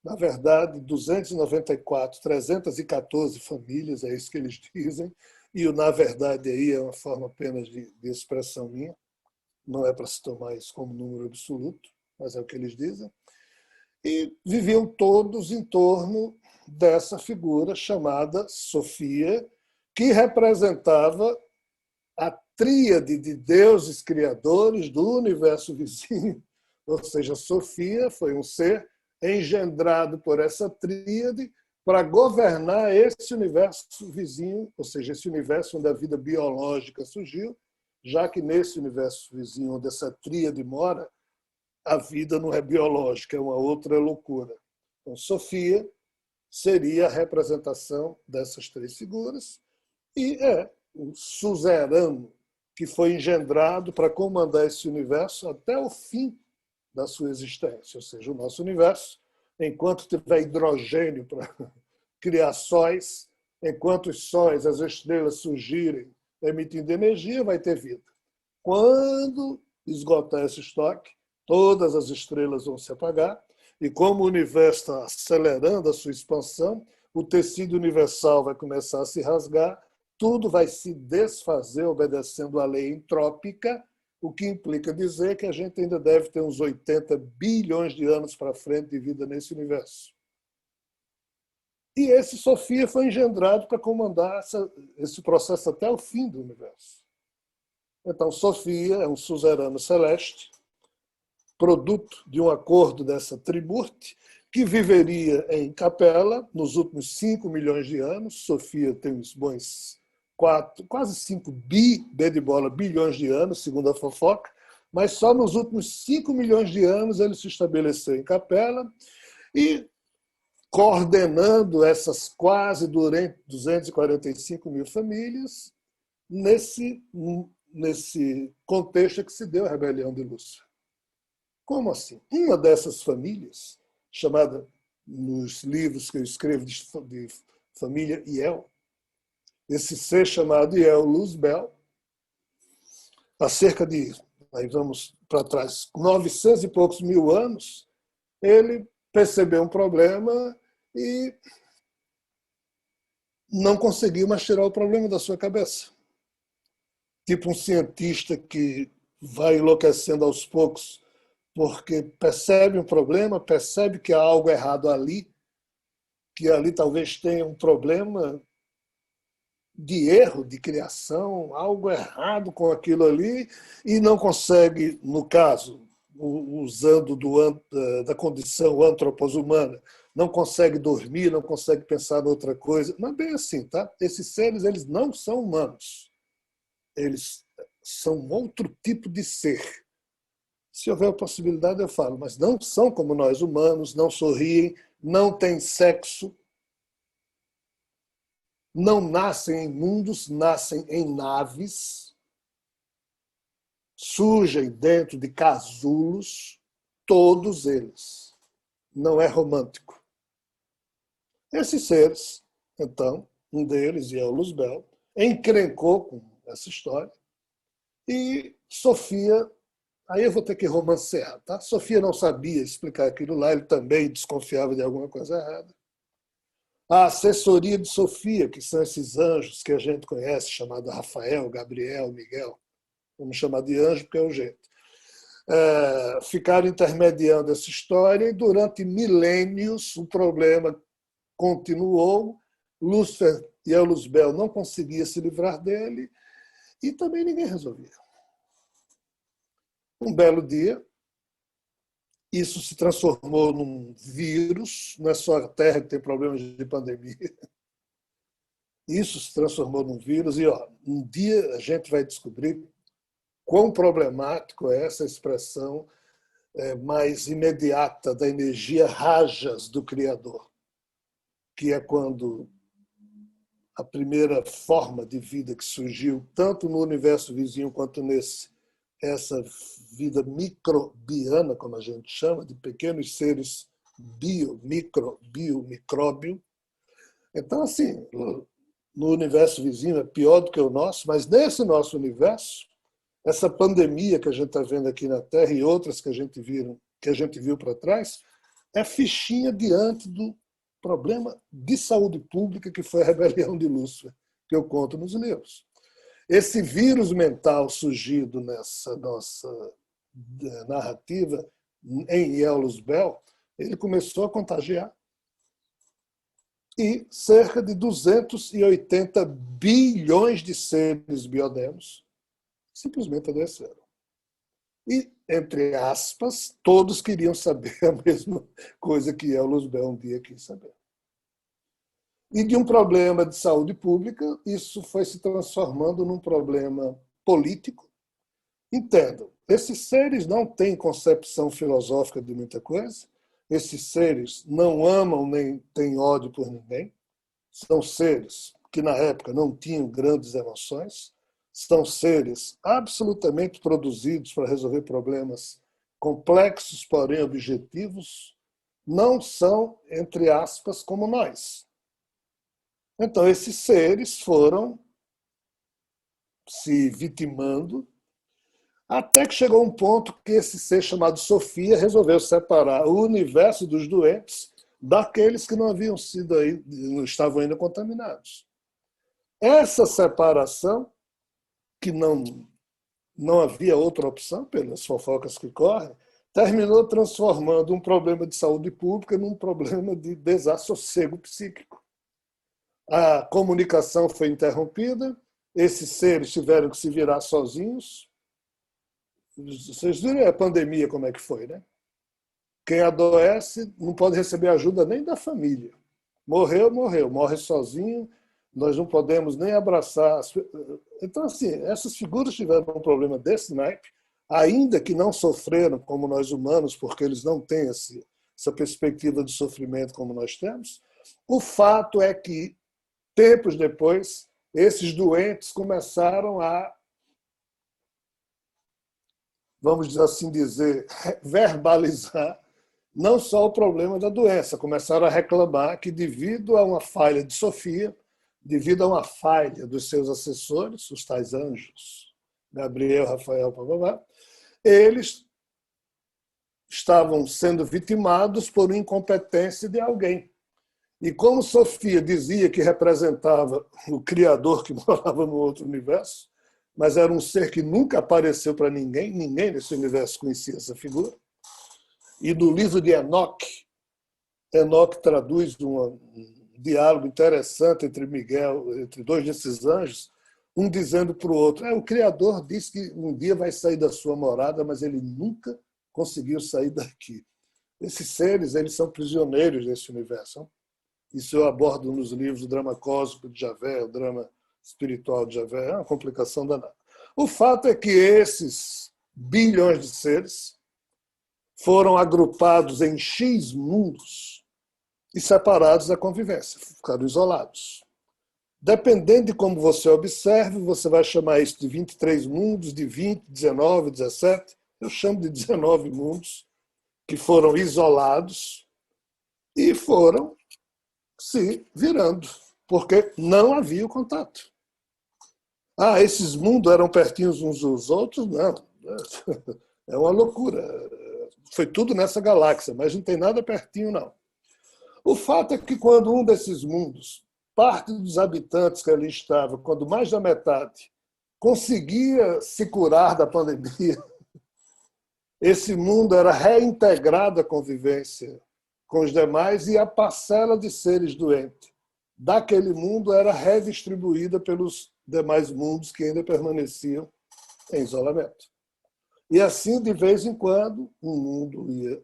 na verdade, 294, 314 famílias, é isso que eles dizem, e o na verdade aí é uma forma apenas de expressão minha, não é para se tomar isso como número absoluto, mas é o que eles dizem, e viviam todos em torno dessa figura chamada Sofia, que representava a tríade de deuses criadores do universo vizinho, ou seja, Sofia foi um ser engendrado por essa tríade para governar esse universo vizinho, ou seja, esse universo onde a vida biológica surgiu, já que nesse universo vizinho onde essa tríade mora, a vida não é biológica, é uma outra loucura. Então, Sofia seria a representação dessas três figuras e é o suzerano que foi engendrado para comandar esse universo até o fim da sua existência, ou seja, o nosso universo, enquanto tiver hidrogênio para criar sóis, enquanto os sóis, as estrelas surgirem emitindo energia, vai ter vida. Quando esgotar esse estoque, todas as estrelas vão se apagar, e como o universo está acelerando a sua expansão, o tecido universal vai começar a se rasgar, tudo vai se desfazer obedecendo à lei entrópica, o que implica dizer que a gente ainda deve ter uns 80 bilhões de anos para frente de vida nesse universo. E esse Sofia foi engendrado para comandar esse processo até o fim do universo. Então, Sofia é um suzerano celeste, produto de um acordo dessa tribute, que viveria em Capella nos últimos 5 milhões de anos. Sofia tem uns bons quase 5 bilhões de anos, segundo a fofoca, mas só nos últimos 5 milhões de anos ele se estabeleceu em Capella e coordenando essas quase 245 mil famílias nesse contexto que se deu a rebelião de Lúcifer. Como assim? Uma dessas famílias, chamada nos livros que eu escrevo de família Iel, esse ser chamado Iel Luzbel, há cerca de, aí vamos para trás, 900 e poucos mil anos, ele percebeu um problema e não conseguiu mais tirar o problema da sua cabeça. Tipo um cientista que vai enlouquecendo aos poucos porque percebe um problema, percebe que há algo errado ali, que ali talvez tenha um problema de erro, de criação, algo errado com aquilo ali, e não consegue, no caso, usando da condição antropos-humana, não consegue dormir, não consegue pensar em outra coisa. Não é bem assim, tá? Esses seres, eles não são humanos. Eles são outro tipo de ser. Se houver a possibilidade, eu falo, mas não são como nós humanos, não sorriem, não têm sexo, não nascem em mundos, nascem em naves, surgem dentro de casulos, todos eles. Não é romântico. Esses seres, então, um deles, Iel Luzbel, encrencou com essa história e Sofia, aí eu vou ter que romancear, tá? Sofia não sabia explicar aquilo lá, ele também desconfiava de alguma coisa errada. A assessoria de Sofia, que são esses anjos que a gente conhece, chamado Rafael, Gabriel, Miguel, vamos chamar de anjo porque é o jeito, ficaram intermediando essa história e durante milênios o problema continuou. Lúcifer e Eulusbel não conseguiam se livrar dele e também ninguém resolvia. Um belo dia, isso se transformou num vírus, não é só a Terra que tem problemas de pandemia. Isso se transformou num vírus e um dia a gente vai descobrir quão problemático é essa expressão mais imediata da energia rajas do Criador, que é quando a primeira forma de vida que surgiu, tanto no universo vizinho quanto nesse, essa vida microbiana, como a gente chama, de pequenos seres micróbio. Então, assim, no universo vizinho é pior do que o nosso, mas nesse nosso universo, essa pandemia que a gente está vendo aqui na Terra e outras que a gente viu para trás, é fichinha diante do problema de saúde pública que foi a rebelião de Lúcifer, que eu conto nos livros. Esse vírus mental surgido nessa nossa narrativa em Eulusbel, ele começou a contagiar e cerca de 280 bilhões de seres biodemos simplesmente adoeceram. E, entre aspas, todos queriam saber a mesma coisa que Eulusbel um dia quis saber. E de um problema de saúde pública, isso foi se transformando num problema político. Entendam, esses seres não têm concepção filosófica de muita coisa, esses seres não amam nem têm ódio por ninguém, são seres que na época não tinham grandes emoções, são seres absolutamente produzidos para resolver problemas complexos, porém objetivos, não são, entre aspas, como nós. Então, esses seres foram se vitimando, até que chegou um ponto que esse ser chamado Sofia resolveu separar o universo dos doentes daqueles que não haviam sido não estavam ainda contaminados. Essa separação, que não havia outra opção, pelas fofocas que correm, terminou transformando um problema de saúde pública num problema de desassossego psíquico. A comunicação foi interrompida, esses seres tiveram que se virar sozinhos. Vocês viram a pandemia como é que foi, né? Quem adoece não pode receber ajuda nem da família. Morreu, morre sozinho, nós não podemos nem abraçar. Então, assim, essas figuras tiveram um problema desse naipe, ainda que não sofreram como nós humanos, porque eles não têm essa perspectiva de sofrimento como nós temos. O fato é que, tempos depois, esses doentes começaram a, vamos assim dizer, verbalizar não só o problema da doença, começaram a reclamar que, devido a uma falha de Sofia, devido a uma falha dos seus assessores, os tais anjos, Gabriel, Rafael, eles estavam sendo vitimados por incompetência de alguém. E como Sofia dizia que representava o Criador que morava no outro universo, mas era um ser que nunca apareceu para ninguém, ninguém nesse universo conhecia essa figura. E no livro de Enoque traduz um diálogo interessante entre dois desses anjos, um dizendo para o outro, o Criador disse que um dia vai sair da sua morada, mas ele nunca conseguiu sair daqui. Esses seres, eles são prisioneiros desse universo. Isso eu abordo nos livros, o drama cósmico de Javé, o drama espiritual de Javé, é uma complicação danada. O fato é que esses bilhões de seres foram agrupados em X mundos e separados da convivência, ficaram isolados. Dependendo de como você observe, você vai chamar isso de 23 mundos, de 20, 19, 17. Eu chamo de 19 mundos que foram isolados e foram se virando, porque não havia o contato. Esses mundos eram pertinhos uns dos outros? Não. É uma loucura. Foi tudo nessa galáxia, mas não tem nada pertinho, não. O fato é que quando um desses mundos, parte dos habitantes que ali estavam, quando mais da metade, conseguia se curar da pandemia, esse mundo era reintegrado à convivência com os demais e a parcela de seres doentes daquele mundo era redistribuída pelos demais mundos que ainda permaneciam em isolamento. E assim, de vez em quando, um mundo ia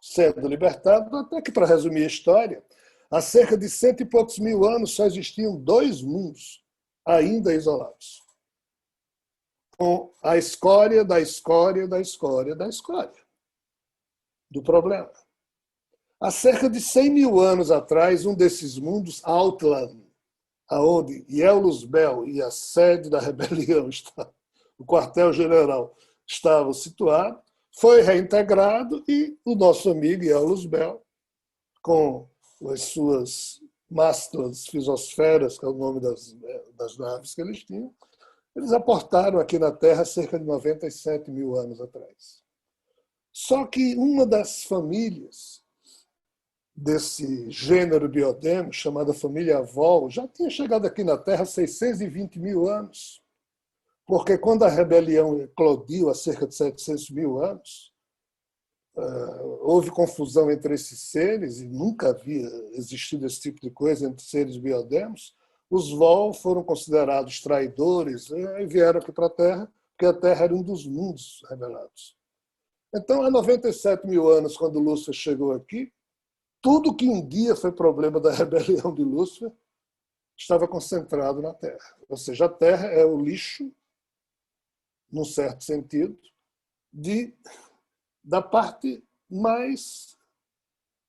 sendo libertado, até que, para resumir a história, há cerca de 100 e poucos mil anos só existiam 2 mundos ainda isolados, com a escória da escória da escória da escória do problema. Há cerca de 100 mil anos atrás, um desses mundos, Outland, aonde Ielus Bel e a sede da rebelião, o quartel-general, estavam situados, foi reintegrado e o nosso amigo Ielus Bel, com as suas mastras fisosferas, que é o nome das naves que eles tinham, eles aportaram aqui na Terra cerca de 97 mil anos atrás. Só que uma das famílias desse gênero Biodemo, chamada família Vol, já tinha chegado aqui na Terra há 620 mil anos. Porque quando a rebelião eclodiu há cerca de 700 mil anos, houve confusão entre esses seres, e nunca havia existido esse tipo de coisa entre seres biodemos. Os Vol foram considerados traidores e vieram aqui para a Terra, porque a Terra era um dos mundos rebelados. Então, há 97 mil anos, quando Lúcifer chegou aqui, tudo que um dia foi problema da rebelião de Lúcifer estava concentrado na Terra. Ou seja, a Terra é o lixo, num certo sentido, da parte mais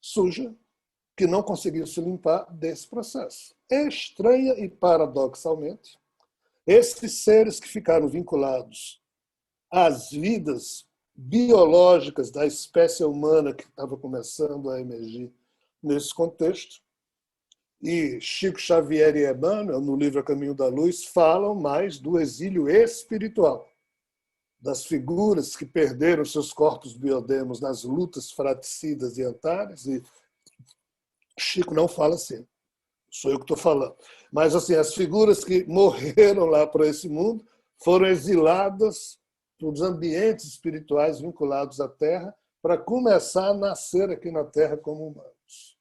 suja, que não conseguiu se limpar desse processo. Estranha e paradoxalmente, esses seres que ficaram vinculados às vidas biológicas da espécie humana que estava começando a emergir nesse contexto, e Chico Xavier e Emmanuel, no livro A Caminho da Luz, falam mais do exílio espiritual, das figuras que perderam seus corpos biodemos nas lutas fratricidas e antares, e Chico não fala assim, sou eu que estou falando. Mas assim, as figuras que morreram lá para esse mundo foram exiladas dos ambientes espirituais vinculados à Terra para começar a nascer aqui na Terra como humanos.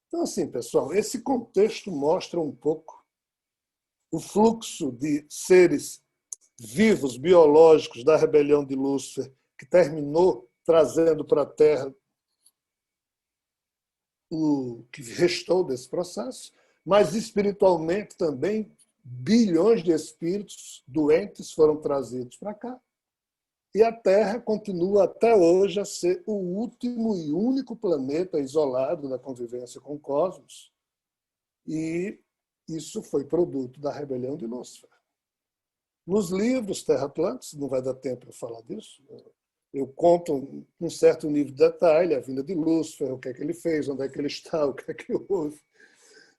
Então, assim, pessoal, esse contexto mostra um pouco o fluxo de seres vivos, biológicos, da rebelião de Lúcifer, que terminou trazendo para a Terra o que restou desse processo, mas espiritualmente também bilhões de espíritos doentes foram trazidos para cá. E a Terra continua até hoje a ser o último e único planeta isolado da convivência com o cosmos. E isso foi produto da rebelião de Lúcifer. Nos livros Terra Atlantis, não vai dar tempo para falar disso, eu conto um certo nível de detalhe, a vinda de Lúcifer, o que é que ele fez, onde é que ele está, o que é que houve,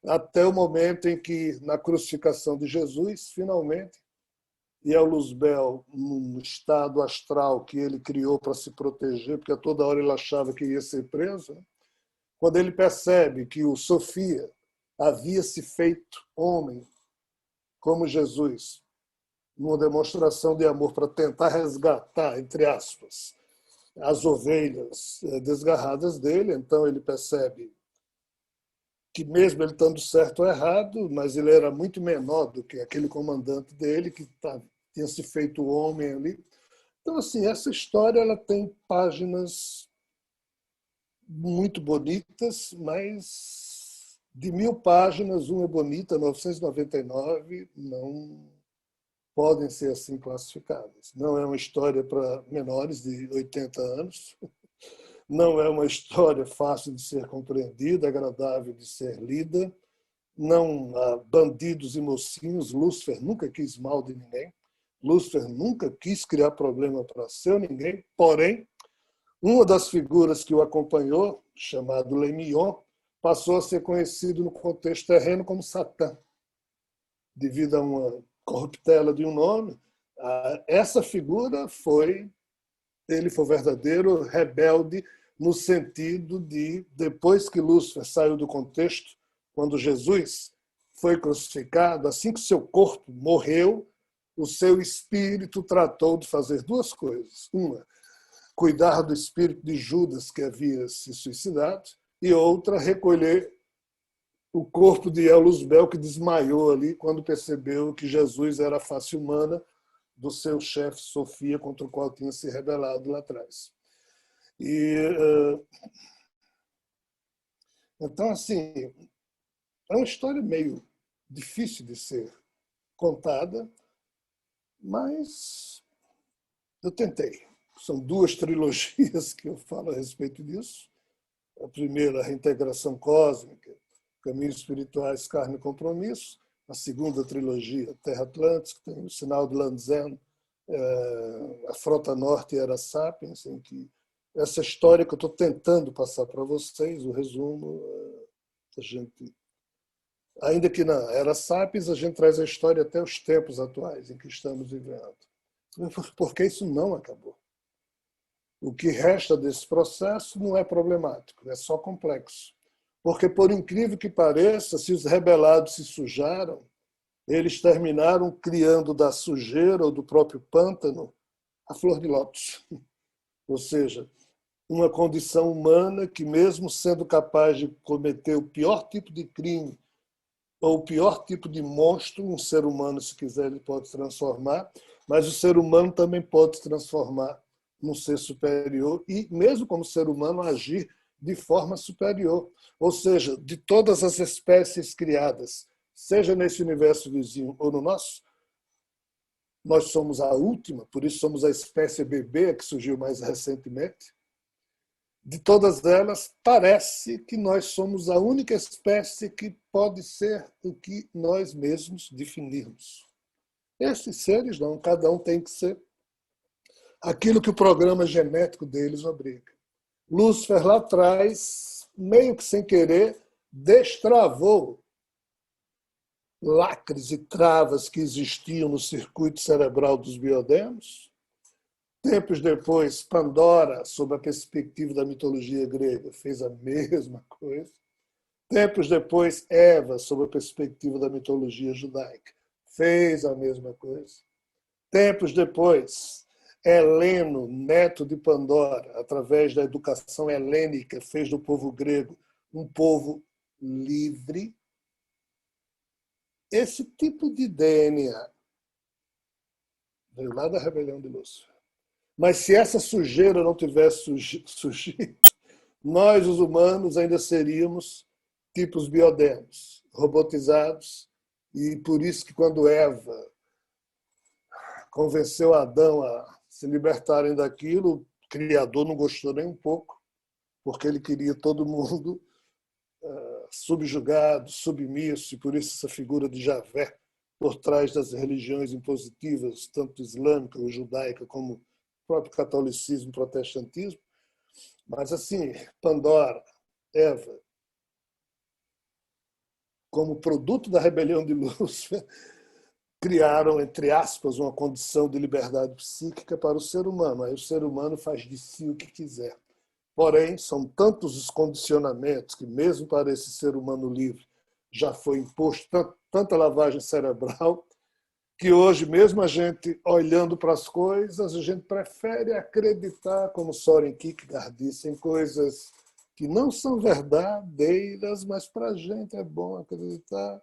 até o momento em que, na crucificação de Jesus, finalmente, Ielus Bel, num estado astral que ele criou para se proteger, porque a toda hora ele achava que ia ser preso, quando ele percebe que o Sofia havia se feito homem, como Jesus, numa demonstração de amor para tentar resgatar, entre aspas, as ovelhas desgarradas dele, então ele percebe que mesmo ele estando certo ou errado, mas ele era muito menor do que aquele comandante dele que tinha se feito homem ali. Então, assim, essa história ela tem páginas muito bonitas, mas de 1000 páginas, uma é bonita, 999 não podem ser assim classificadas. Não é uma história para menores de 80 anos, não é uma história fácil de ser compreendida, agradável de ser lida, não há bandidos e mocinhos, Lúcifer nunca quis mal de ninguém, Lúcifer nunca quis criar problema para seu ninguém, porém, uma das figuras que o acompanhou, chamado Lemion, passou a ser conhecido no contexto terreno como Satã, devido a uma corruptela de um nome. Essa figura ele foi o verdadeiro rebelde no sentido de, depois que Lúcifer saiu do contexto, quando Jesus foi crucificado, assim que seu corpo morreu, o seu espírito tratou de fazer duas coisas. Uma, cuidar do espírito de Judas, que havia se suicidado, e outra, recolher o corpo de Elusbel, que desmaiou ali quando percebeu que Jesus era a face humana do seu chefe Sofia, contra o qual tinha se rebelado lá atrás. E, então, assim, é uma história meio difícil de ser contada, mas eu tentei. São duas trilogias que eu falo a respeito disso. A primeira, a Reintegração Cósmica, Caminhos Espirituais, Carne e Compromisso. A segunda trilogia, Terra Atlântica, que tem o Sinal de Lanzeno, a Frota Norte e Era Sapiens, em que essa história que eu estou tentando passar para vocês, o resumo, a gente, ainda que na Era Sapiens, a gente traz a história até os tempos atuais em que estamos vivendo. Porque isso não acabou. O que resta desse processo não é problemático, é só complexo. Porque, por incrível que pareça, se os rebelados se sujaram, eles terminaram criando da sujeira ou do próprio pântano a flor de lótus. Ou seja, uma condição humana que, mesmo sendo capaz de cometer o pior tipo de crime ou o pior tipo de monstro, um ser humano, se quiser, ele pode se transformar, mas o ser humano também pode se transformar num ser superior e, mesmo como ser humano, agir de forma superior. Ou seja, de todas as espécies criadas, seja nesse universo vizinho ou no nosso, nós somos a última, por isso somos a espécie bebê que surgiu mais recentemente. De todas elas, parece que nós somos a única espécie que pode ser o que nós mesmos definirmos. Esses seres não, cada um tem que ser aquilo que o programa genético deles obriga. Lúcifer lá atrás, meio que sem querer, destravou lacres e travas que existiam no circuito cerebral dos biodemos. Tempos depois, Pandora, sob a perspectiva da mitologia grega, fez a mesma coisa. Tempos depois, Eva, sob a perspectiva da mitologia judaica, fez a mesma coisa. Tempos depois, Heleno, neto de Pandora, através da educação helênica, fez do povo grego um povo livre. Esse tipo de DNA veio lá da rebelião de Lúcifer. Mas se essa sujeira não tivesse surgido, nós, os humanos, ainda seríamos tipos biodemos, robotizados, e por isso que quando Eva convenceu Adão a se libertarem daquilo, o Criador não gostou nem um pouco, porque ele queria todo mundo subjugado, submisso, e por isso essa figura de Javé por trás das religiões impositivas, tanto islâmica ou judaica, como o próprio catolicismo e protestantismo. Mas, assim, Pandora, Eva, como produto da rebelião de Lúcifer, criaram, entre aspas, uma condição de liberdade psíquica para o ser humano. Aí o ser humano faz de si o que quiser. Porém, são tantos os condicionamentos que, mesmo para esse ser humano livre, já foi imposto tanta lavagem cerebral, que hoje, mesmo a gente olhando para as coisas, a gente prefere acreditar, como Soren Kierkegaard disse, em coisas que não são verdadeiras, mas para a gente é bom acreditar.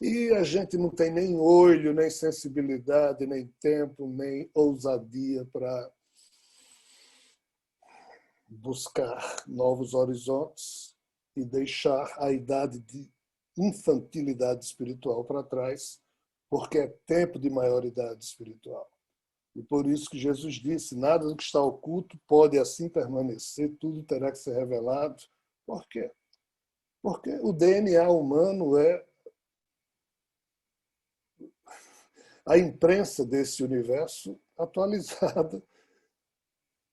E a gente não tem nem olho, nem sensibilidade, nem tempo, nem ousadia para buscar novos horizontes e deixar a idade de infantilidade espiritual para trás, porque é tempo de maioridade espiritual. E por isso que Jesus disse, nada do que está oculto pode assim permanecer, tudo terá que ser revelado. Por quê? Porque o DNA humano é a imprensa desse universo atualizada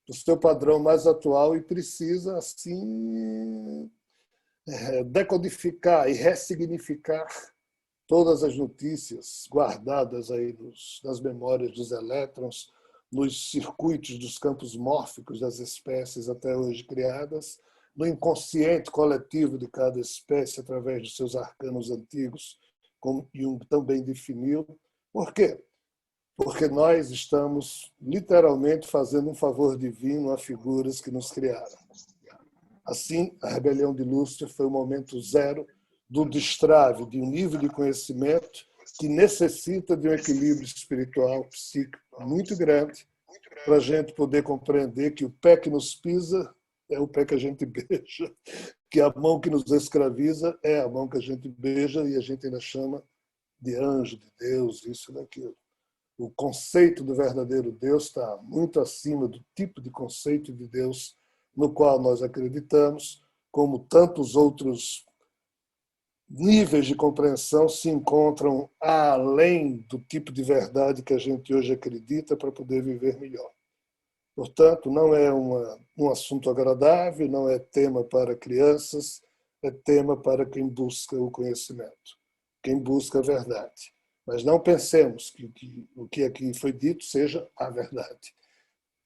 do seu padrão mais atual e precisa, assim, decodificar e ressignificar todas as notícias guardadas aí nas memórias dos elétrons, nos circuitos dos campos mórficos das espécies até hoje criadas, no inconsciente coletivo de cada espécie através dos seus arcanos antigos, como Jung também definiu. Por quê? Porque nós estamos literalmente fazendo um favor divino a figuras que nos criaram. Assim, a rebelião de Lúcifer foi o momento zero do destrave de um nível de conhecimento que necessita de um equilíbrio espiritual, psíquico muito grande, para a gente poder compreender que o pé que nos pisa é o pé que a gente beija, que a mão que nos escraviza é a mão que a gente beija e a gente ainda chama de anjo, de Deus, isso e daquilo. O conceito do verdadeiro Deus está muito acima do tipo de conceito de Deus no qual nós acreditamos, como tantos outros níveis de compreensão se encontram além do tipo de verdade que a gente hoje acredita para poder viver melhor. Portanto, não é um assunto agradável, não é tema para crianças, é tema para quem busca o conhecimento, quem busca a verdade. Mas não pensemos que o que aqui foi dito seja a verdade.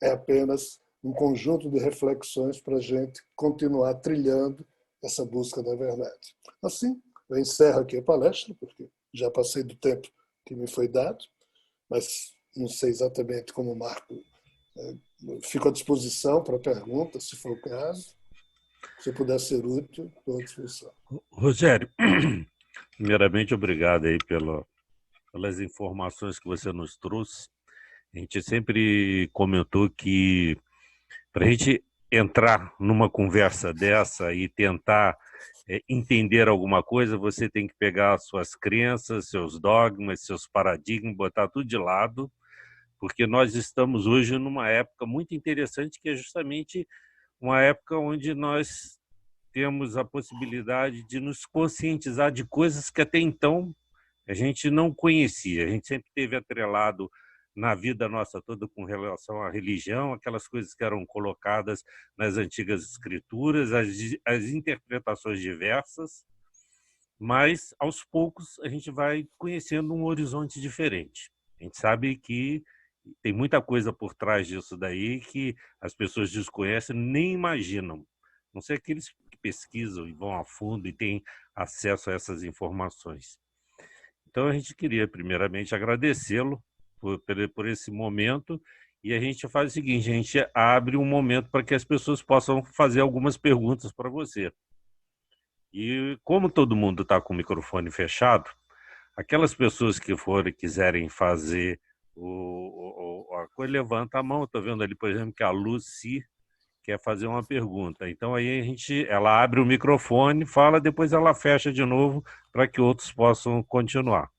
É apenas um conjunto de reflexões para a gente continuar trilhando essa busca da verdade. Assim, eu encerro aqui a palestra, porque já passei do tempo que me foi dado, mas não sei exatamente como o Marco. Fico à disposição para perguntas, se for o caso. Se eu puder ser útil, estou à disposição. Rogério, primeiramente, obrigado aí pelas informações que você nos trouxe. A gente sempre comentou que para a gente entrar numa conversa dessa e tentar entender alguma coisa, você tem que pegar suas crenças, seus dogmas, seus paradigmas, botar tudo de lado, porque nós estamos hoje numa época muito interessante, que é justamente uma época onde nós temos a possibilidade de nos conscientizar de coisas que até então a gente não conhecia. A gente sempre teve atrelado na vida nossa toda com relação à religião, aquelas coisas que eram colocadas nas antigas escrituras, as interpretações diversas, mas aos poucos a gente vai conhecendo um horizonte diferente. A gente sabe que tem muita coisa por trás disso daí que as pessoas desconhecem, nem imaginam. Não sei aqueles que pesquisam e vão a fundo e têm acesso a essas informações. Então, a gente queria, primeiramente, agradecê-lo por esse momento, e a gente faz o seguinte: a gente abre um momento para que as pessoas possam fazer algumas perguntas para você. E como todo mundo está com o microfone fechado, aquelas pessoas que quiserem fazer a coisa, levanta a mão. Estou vendo ali, por exemplo, que a Lucy quer fazer uma pergunta. Então, aí ela abre o microfone, fala, depois ela fecha de novo para que outros possam continuar.